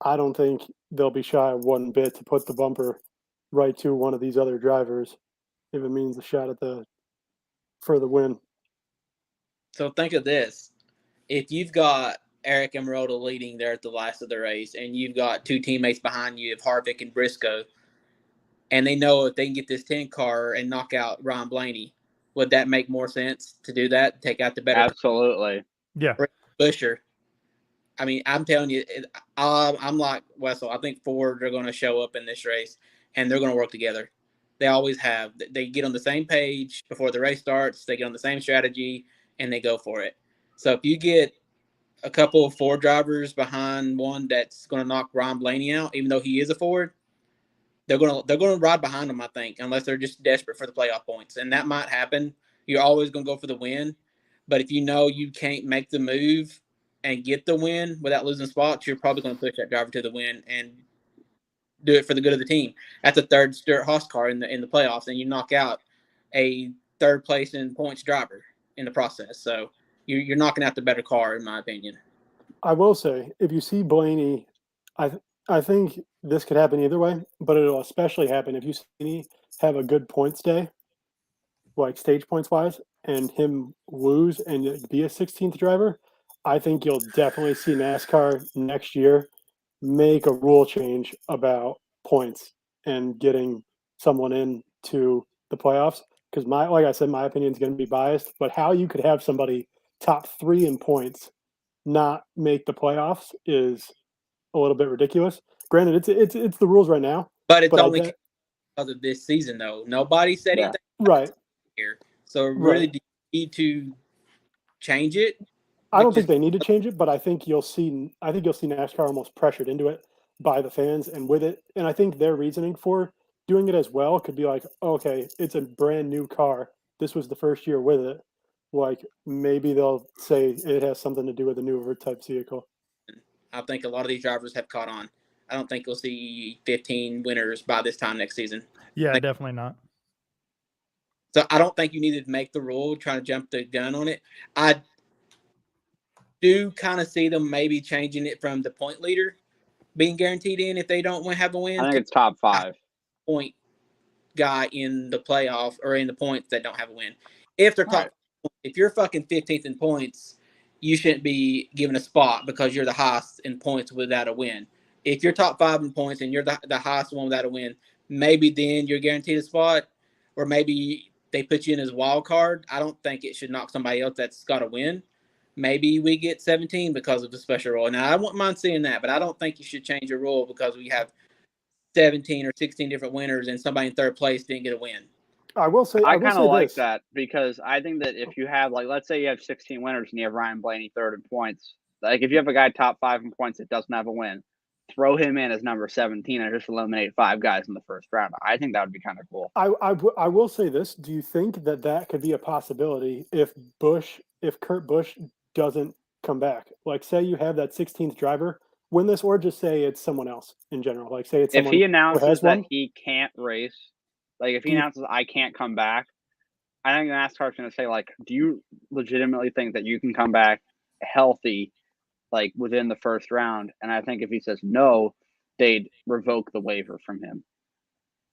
I don't think they'll be shy one bit to put the bumper right to one of these other drivers if it means a shot at for the win. So think of this. If you've got Eric Almirola leading there at the last of the race and you've got two teammates behind you of Harvick and Briscoe, and they know if they can get this 10 car and knock out Ryan Blaney, would that make more sense to do that? Take out the better Absolutely. Yeah. Buescher. I mean, I'm telling you, I'm like Wessel. I think Ford are going to show up in this race, and they're going to work together. They always have. They get on the same page before the race starts. They get on the same strategy, and they go for it. So if you get a couple of Ford drivers behind one that's going to knock Ryan Blaney out, even though he is a Ford, they're going to ride behind him, I think, unless they're just desperate for the playoff points. And that might happen. You're always going to go for the win. But if you know you can't make the move and get the win without losing spots, you're probably going to push that driver to the win and do it for the good of the team. That's a third Stewart-Haas car in the playoffs, and you knock out a third place in points driver in the process. So you're knocking out the better car, in my opinion. I will say, if you see Blaney, I think this could happen either way, but it'll especially happen if you see Blaney have a good points day, like stage points wise, and him lose and be a 16th driver. I think you'll definitely see NASCAR next year make a rule change about points and getting someone into the playoffs. Because like I said, my opinion is going to be biased, but how you could have somebody top 3 in points not make the playoffs is a little bit ridiculous. Granted, it's the rules right now, but it's only because of this season, though. Nobody said anything right here, so really, do you need to change it? I don't think they need to change it, but I think you'll see NASCAR almost pressured into it by the fans and with it. And I think their reasoning for doing it as well could be like, okay, it's a brand new car. This was the first year with it. Like maybe they'll say it has something to do with a newer type vehicle. I think a lot of these drivers have caught on. I don't think you'll see 15 winners by this time next season. Yeah, definitely not. So I don't think you need to make the rule, trying to jump the gun on it. I do kind of see them maybe changing it from the point leader being guaranteed in if they don't have a win. I think it's top 5 point guy in the playoff or in the points that don't have a win. If they're top, if you're fucking 15th in points, you shouldn't be given a spot because you're the highest in points without a win. If you're top 5 in points and you're the highest one without a win, maybe then you're guaranteed a spot, or maybe they put you in as a wild card. I don't think it should knock somebody else that's got a win. Maybe we get 17 because of the special rule. Now, I wouldn't mind seeing that, but I don't think you should change your rule because we have 17 or 16 different winners and somebody in third place didn't get a win. I will say I kind of like that because I think that if you have, like, let's say you have 16 winners and you have Ryan Blaney third in points. Like, if you have a guy top 5 in points that doesn't have a win, throw him in as number 17 and just eliminate 5 guys in the first round. I think that would be kind of cool. I will say this. Do you think that could be a possibility if Kurt Busch doesn't come back? Like, say you have that 16th driver win this, or just say it's someone else in general. Like, say it's if someone he announces that one, he can't race, like if he announces I can't come back, I think NASCAR's going to say, like, do you legitimately think that you can come back healthy, like, within the first round? And I think if he says no, they'd revoke the waiver from him.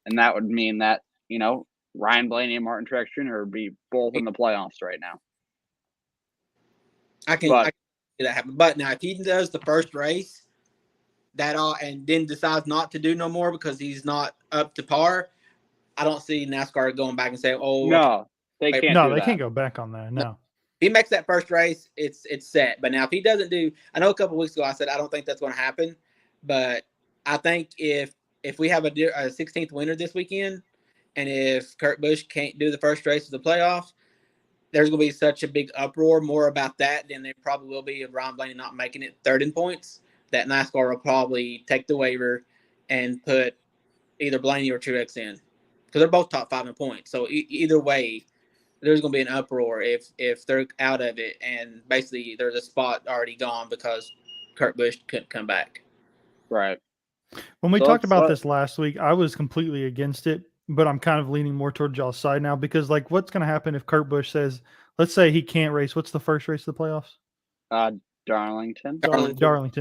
And that would mean that, you know, Ryan Blaney and Martin Truex Jr. would be both in the playoffs right now. I can see that happen. But now, if he does the first race and then decides not to do no more because he's not up to par, I don't see NASCAR going back and saying, "Oh, no, they can't. No, they can't go back on that. No. If he makes that first race, it's set. But now, if he doesn't do, I know a couple of weeks ago I said I don't think that's going to happen, but I think if we have a 16th winner this weekend, and if Kurt Busch can't do the first race of the playoffs, there's going to be such a big uproar more about that than there probably will be of Ryan Blaney not making it third in points, that NASCAR will probably take the waiver and put either Blaney or Truex in, because they're both top 5 in points. So either way, there's going to be an uproar if they're out of it, and basically there's a spot already gone because Kurt Busch couldn't come back. Right. When we talked about this last week, I was completely against it, but I'm kind of leaning more toward y'all's side now because, like, what's going to happen if Kurt Busch says, let's say he can't race? What's the first race of the playoffs? Darlington.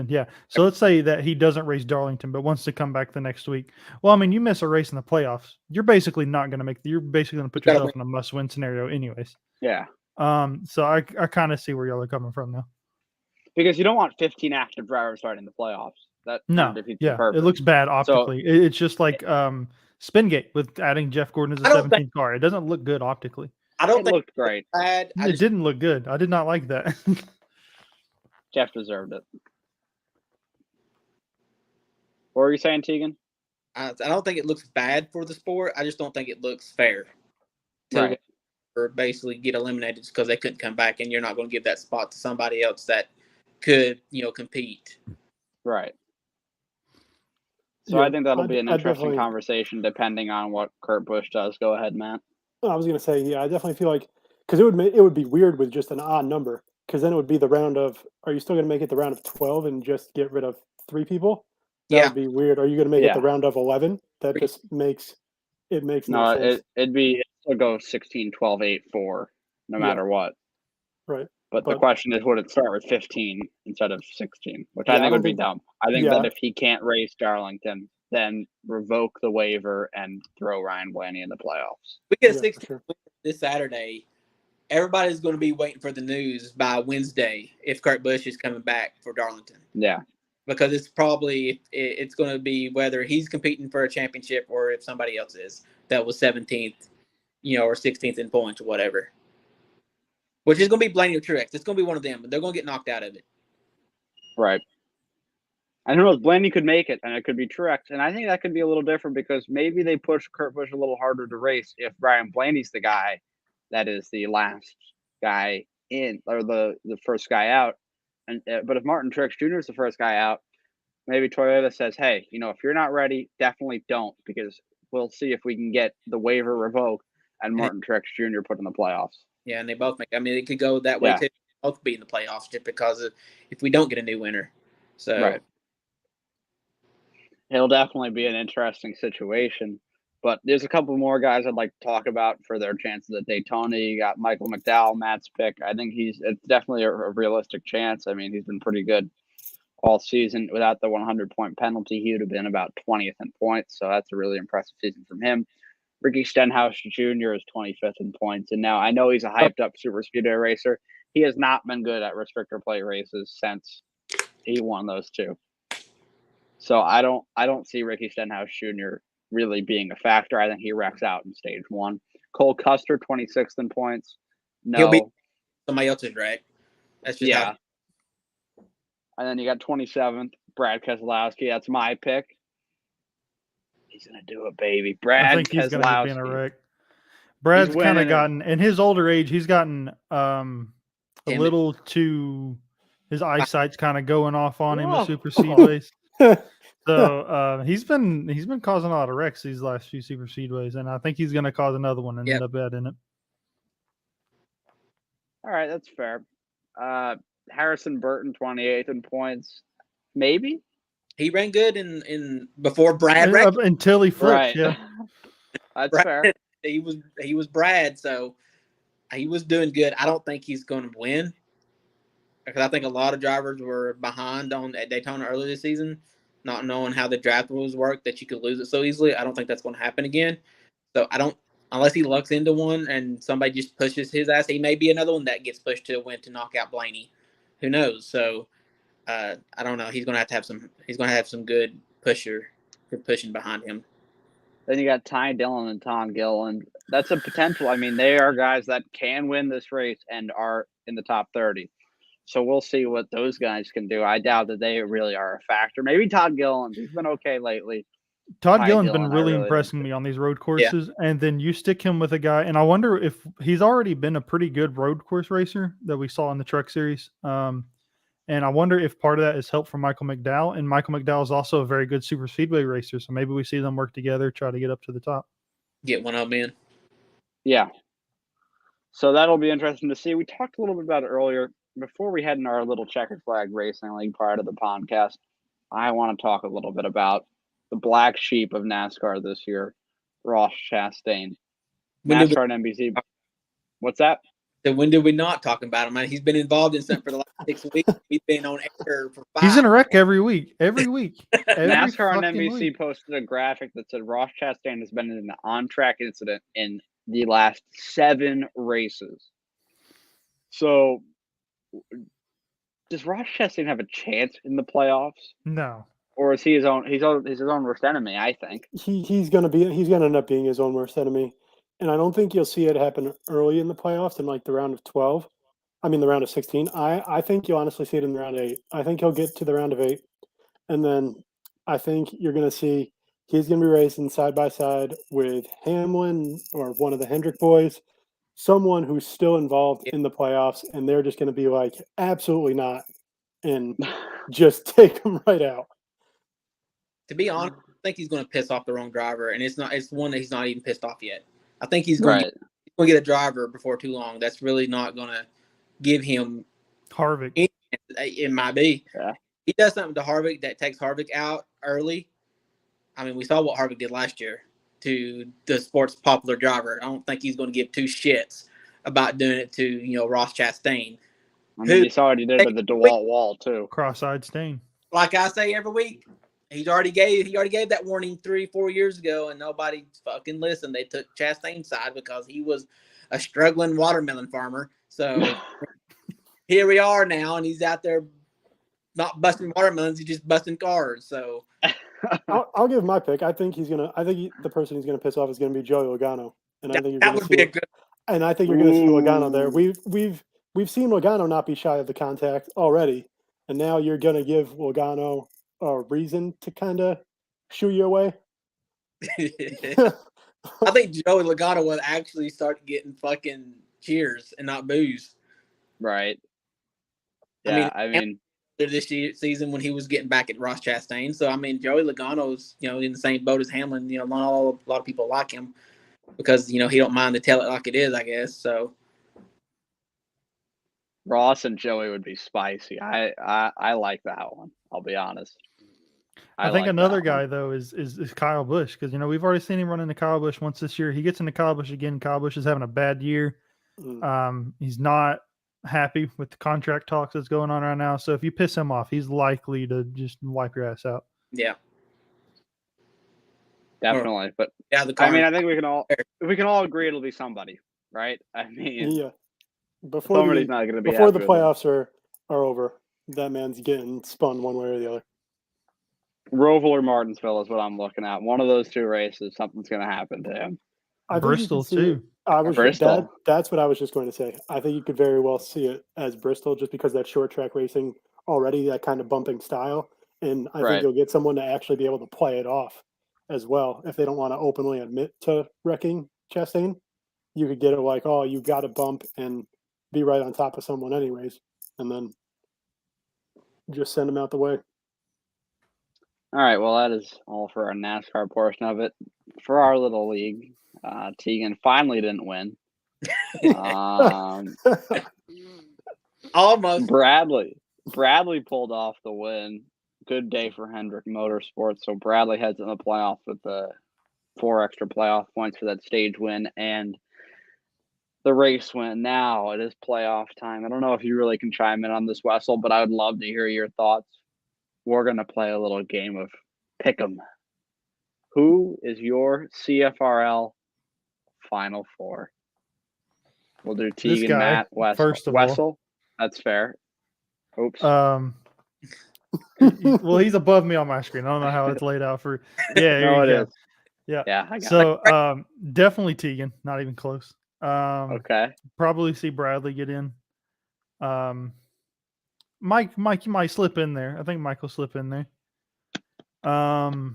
Yeah. So let's say that he doesn't race Darlington, but wants to come back the next week. Well, I mean, you miss a race in the playoffs, you're basically not going to you're basically going to put yourself in a must-win scenario anyways. Yeah. So I kind of see where y'all are coming from now. Because you don't want 15 active drivers starting the playoffs. That defeats the purpose. It looks bad optically. So, it's just like Spingate with adding Jeff Gordon as a 17th car. It doesn't look good optically. I don't think it looked great. Bad. It didn't look good. I did not like that. Jeff deserved it. What were you saying, Tegan? I don't think it looks bad for the sport. I just don't think it looks fair. Right. Or basically get eliminated just because they couldn't come back, and you're not going to give that spot to somebody else that could, compete. Right. So I think that'll be an interesting conversation depending on what Kurt Busch does. Go ahead, Matt. I was going to say, I definitely feel like, because it would be weird with just an odd number, because then it would be the round of, are you still going to make it the round of 12 and just get rid of 3 people? That would be weird. Are you going to make it the round of 11? That just makes no sense. It'd go 16, 12, 8, 4, no matter what. Right. But the question is, would it start with 15 instead of 16, which I think would be dumb. I think that if he can't race Darlington, then revoke the waiver and throw Ryan Blaney in the playoffs. We get a 16 this Saturday. Everybody's going to be waiting for the news by Wednesday if Kurt Busch is coming back for Darlington. Yeah. Because it's probably it's going to be whether he's competing for a championship or if somebody else is that was 17th, or 16th in points or whatever. Which is going to be Blaney or Truex. It's going to be one of them, but they're going to get knocked out of it. Right. And who knows? Blaney could make it, and it could be Truex. And I think that could be a little different because maybe they push Kurt Busch a little harder to race if Ryan Blaney's the guy that is the last guy in or the first guy out. But if Martin Truex Jr. is the first guy out, maybe Toyota says, hey, if you're not ready, definitely don't, because we'll see if we can get the waiver revoked and Martin Truex Jr. put in the playoffs. Yeah, and they both it could go that way too. Both be in the playoffs just because if we don't get a new winner. So right. It'll definitely be an interesting situation. But there's a couple more guys I'd like to talk about for their chances at Daytona. You got Michael Mcdowell, Matt's pick. I think it's definitely a realistic chance. I mean, he's been pretty good all season. Without the 100-point penalty, he would have been about 20th in points. So that's a really impressive season from him. Ricky Stenhouse Jr. is 25th in points. And now I know he's a hyped-up super speedway racer. He has not been good at restrictor plate races since he won those 2. So I don't see Ricky Stenhouse Jr. really being a factor. I think he wrecks out in stage 1. Cole Custer, 26th in points. No. He'll be somebody else's drag. That's just how. And then you got 27th, Brad Keselowski. That's my pick. He's going to do it, baby. Brad Keselowski. He's going to be in a wreck. Brad's kind of gotten, in his older age, he's gotten a little too, his eyesight's kind of going off on him at super speedways. So he's been causing a lot of wrecks these last few super speedways, and I think he's going to cause another one and end up bad in it. All right, that's fair. Harrison Burton, 28th in points, maybe. He ran good in before Brad wrecked until he flipped. Right. Yeah, that's Brad, fair. He was Brad, so he was doing good. I don't think he's going to win because I think a lot of drivers were behind at Daytona earlier this season, not knowing how the draft rules work, that you could lose it so easily. I don't think that's going to happen again. So I don't, unless he lucks into one and somebody just pushes his ass, he may be another one that gets pushed to a win to knock out Blaney. Who knows? So I don't know. He's going to have some good pushing behind him. Then you got Ty Dillon and Tom Gilliland. That's a potential. I mean, they are guys that can win this race and are in the top 30. So we'll see what those guys can do. I doubt that they really are a factor. Maybe Todd Gilliland. He's been okay lately. Todd Gilliland's been really impressing me on these road courses. Yeah. And then you stick him with a guy, and I wonder if he's already been a pretty good road course racer that we saw in the Truck Series. And I wonder if part of that is help from Michael Mcdowell. And Michael Mcdowell is also a very good super speedway racer. So maybe we see them work together, try to get up to the top. Get one of them in. Yeah. So that'll be interesting to see. We talked a little bit about it earlier. Before we head in our little checkered flag racing league prior to the podcast, I want to talk a little bit about the black sheep of NASCAR this year, Ross Chastain. NASCAR and NBC. What's that? So when did we not talk about him? I mean, he's been involved in something for the last 6 weeks. He's been on air for 5. He's in a wreck every week. Every week. NASCAR on NBC posted a graphic that said Ross Chastain has been in an on-track incident in the last 7 races. So, does Ross Chastain have a chance in the playoffs? No. Or is he his own worst enemy? I think he's gonna end up being his own worst enemy. And I don't think you'll see it happen early in the playoffs in like the round of 12. I mean, the round of 16. I think you'll honestly see it in the round of 8. I think he'll get to the round of 8. And then I think you're going to see he's going to be racing side by side with Hamlin or one of the Hendrick boys, someone who's still involved in the playoffs. And they're just going to be like, absolutely not. And just take them right out. To be honest, I think he's going to piss off the wrong driver. And it's one that he's not even pissed off yet. I think he's going to get a driver before too long. That's really not going to give him Harvick. It might be. Yeah. He does something to Harvick that takes Harvick out early. I mean, we saw what Harvick did last year to the sport's popular driver. I don't think he's going to give 2 shits about doing it to, Ross Chastain. I mean, you saw what he did with the DeWalt wall too. Cross-eyed Stain. Like I say every week. He already gave that warning 3-4 years ago, and nobody fucking listened. They took Chastain's side because he was a struggling watermelon farmer. So here we are now, and he's out there not busting watermelons; he's just busting cars. So I'll give my pick. I think the person he's gonna piss off is gonna be Joey Logano, and I think you're gonna see and I think you're gonna see Logano there. We've seen Logano not be shy of the contact already, and now you're gonna give Logano a reason to kind of shoo you away. I think Joey Logano will actually start getting fucking cheers and not boos. Right. Yeah, I mean this season when he was getting back at Ross Chastain. So I mean, Joey Logano's in the same boat as Hamlin. Not a lot of people like him because he don't mind to tell it like it is, I guess. So Ross and Joey would be spicy. I like that one. I'll be honest. I think another guy though is Kyle Busch because we've already seen him run into Kyle Busch once this year. He gets into Kyle Busch again. Kyle Busch is having a bad year. He's not happy with the contract talks that's going on right now. So if you piss him off, he's likely to just wipe your ass out. Yeah, definitely. But yeah, I think we can all agree it'll be somebody, right? I mean, yeah. Before somebody's not going to be before the playoffs are over. That man's getting spun one way or the other. Roval or Martinsville is what I'm looking at. One of those 2 races, something's going to happen to him. Bristol too. Bristol. That's what I was just going to say. I think you could very well see it as Bristol, just because that short track racing already, that kind of bumping style, and I think you'll get someone to actually be able to play it off as well if they don't want to openly admit to wrecking Chastain. you could get it like, oh, you got to bump and be right on top of someone anyways, and then just send them out the way. All right, well, that is all for our NASCAR portion of it. For our little league, Tegan finally didn't win. Almost. Bradley pulled off the win. Good day for Hendrick Motorsports. So Bradley heads in the playoffs with the 4 extra playoff points for that stage win and the race win. Now it is playoff time. I don't know if you really can chime in on this, Wessel, but I would love to hear your thoughts. We're going to play a little game of Pick'em. Who is your CFRL Final Four? We'll do Tegan, Matt, Wessel. That's fair. Oops. Well, he's above me on my screen. I don't know how it's laid out for. Yeah, no, it is. Yeah. Yeah. I got so, definitely Tegan. Not even close. Okay. Probably see Bradley get in. Mike might slip in there. I think Mike will slip in there. Gosh,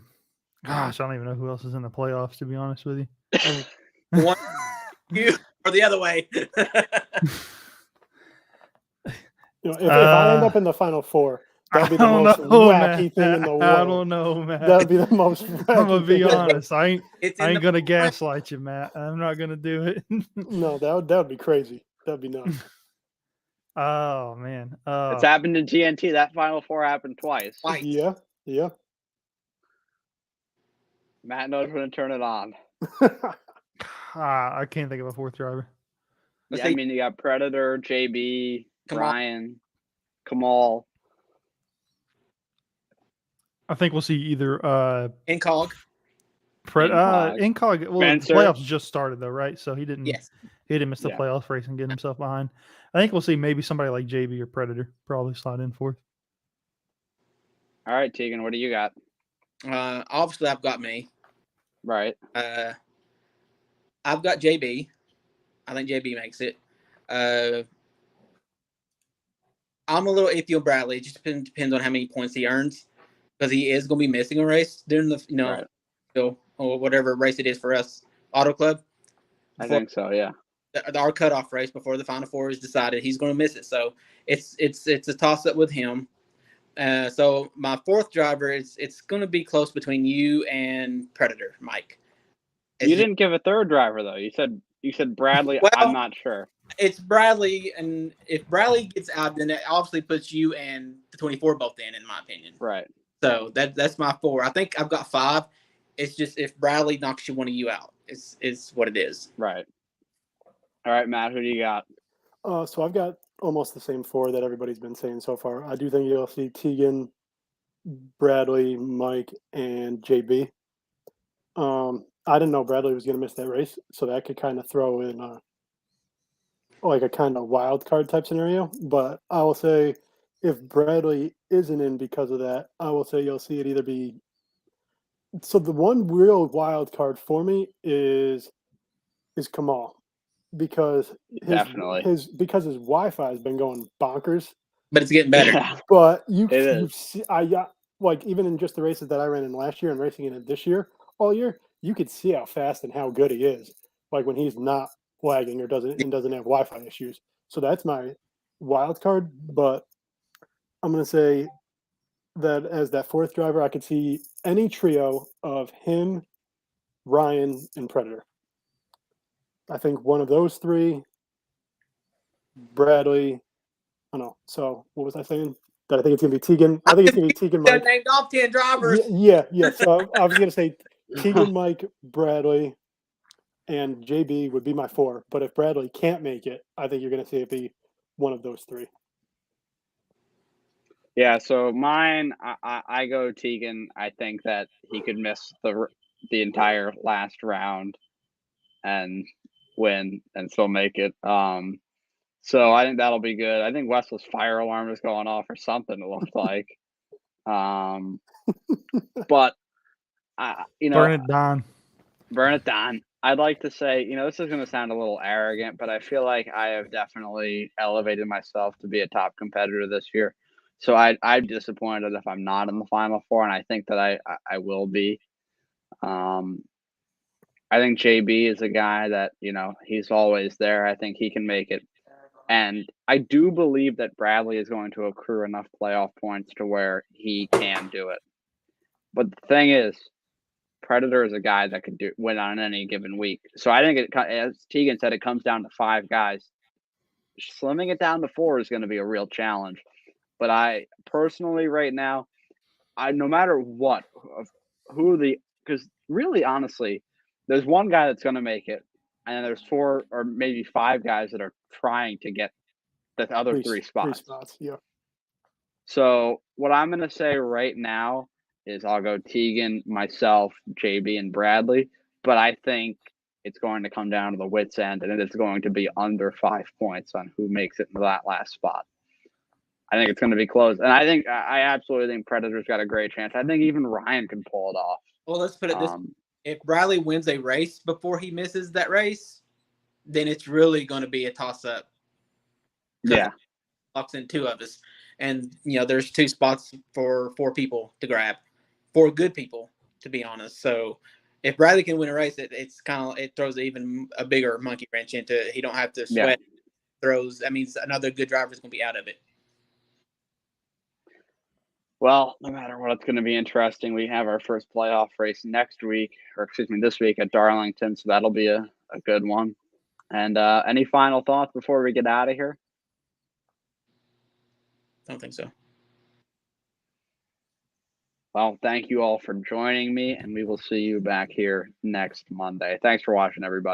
I don't even know who else is in the playoffs, to be honest with you. One, you, or the other way. If I end up in the Final Four, that'd be the most wacky thing in the world. I don't know, Matt. That'd be the most wacky I'm going to be honest. I ain't going to gaslight. gaslight you, Matt. I'm not going to do it. No, that would be crazy. That'd be nuts. Oh, man. It's happened in TNT. That Final Four happened twice. Yeah. Matt knows when to turn it on. I can't think of a 4th driver. Yeah, I mean, you got Predator, JB, Ryan, Kamal. I think we'll see either Incog. Incog. Well, Spencer. The playoffs just started though, right? So he didn't. Yes. He didn't miss the playoff race and get himself behind. I think we'll see maybe somebody like JB or Predator probably slide in 4th. All right, Tegan, what do you got? Obviously, I've got me. Right. I've got JB. I think JB makes it. I'm a little iffy on Bradley. It just depends on how many points he earns, because he is going to be missing a race during the right. Or whatever race it is for us, Auto Club. I think so. Yeah. Our cutoff race before the Final Four is decided, he's going to miss it. So it's a toss up with him. So my 4th driver it's going to be close between you and Predator, Mike. You didn't give a 3rd driver though. You said Bradley. Well, I'm not sure. It's Bradley, and if Bradley gets out, then it obviously puts you and the 24 both in my opinion. Right. So that's my 4. I think I've got 5. It's just if Bradley knocks one of you out, it's what it is. Right. All right, Matt, who do you got? So I've got almost the same 4 that everybody's been saying so far. I do think you'll see Tegan, Bradley, Mike, and JB. I didn't know Bradley was going to miss that race, so that could kind of throw in like a kind of wild card type scenario. But I will say if Bradley isn't in because of that, I will say you'll see it either be. So the one real wild card for me is Kamal, because his Wi-Fi has been going bonkers. But it's getting better. But you see, like even in just the races that I ran in last year and racing in it this year, all year, you could see how fast and how good he is. Like when he's not lagging or doesn't have Wi-Fi issues. So that's my wild card. But I'm going to say that as that 4th driver, I could see any trio of him, Ryan, and Predator. I think one of those 3, Bradley. I don't know. So what was I saying? That I think it's going to be Tegan. I think it's going to be Tegan, Mike. Named off 10 drivers. Yeah. So I was going to say Tegan, Mike, Bradley, and JB would be my 4. But if Bradley can't make it, I think you're going to see it be one of those 3. Yeah, so mine, I go Tegan. I think that he could miss the entire last round and win and still make it. So I think that'll be good. I think Wessel's fire alarm is going off or something, it looks like. But burn it down. Burn it down. I'd like to say, this is going to sound a little arrogant, but I feel like I have definitely elevated myself to be a top competitor this year. So I'm disappointed if I'm not in the Final Four, and I think that I will be. I I think JB is a guy that, he's always there. I think he can make it. And I do believe that Bradley is going to accrue enough playoff points to where he can do it. But the thing is, Predator is a guy that could win on any given week. So I think, as Tegan said, it comes down to 5 guys. Slimming it down to 4 is going to be a real challenge. But I personally, right now, no matter what, because really, honestly, there's one guy that's going to make it, and there's 4 or maybe 5 guys that are trying to get the other 3 spots. 3 spots, yeah. So what I'm going to say right now is I'll go Tegan, myself, JB, and Bradley. But I think it's going to come down to the wits' end, and it's going to be under 5 points on who makes it into that last spot. I think it's going to be close. And I absolutely think Predator's got a great chance. I think even Ryan can pull it off. Well, let's put it this way. If Bradley wins a race before he misses that race, then it's really going to be a toss-up. Yeah. Locks in 2 of us. And, there's 2 spots for 4 people to grab. 4 good people, to be honest. So if Bradley can win a race, it throws even a bigger monkey wrench into it. He don't have to sweat throws. That means another good driver is going to be out of it. Well, no matter what, it's going to be interesting. We have our first playoff race this week at Darlington, so that'll be a good one. And any final thoughts before we get out of here? I don't think so. Well, thank you all for joining me, and we will see you back here next Monday. Thanks for watching, everybody.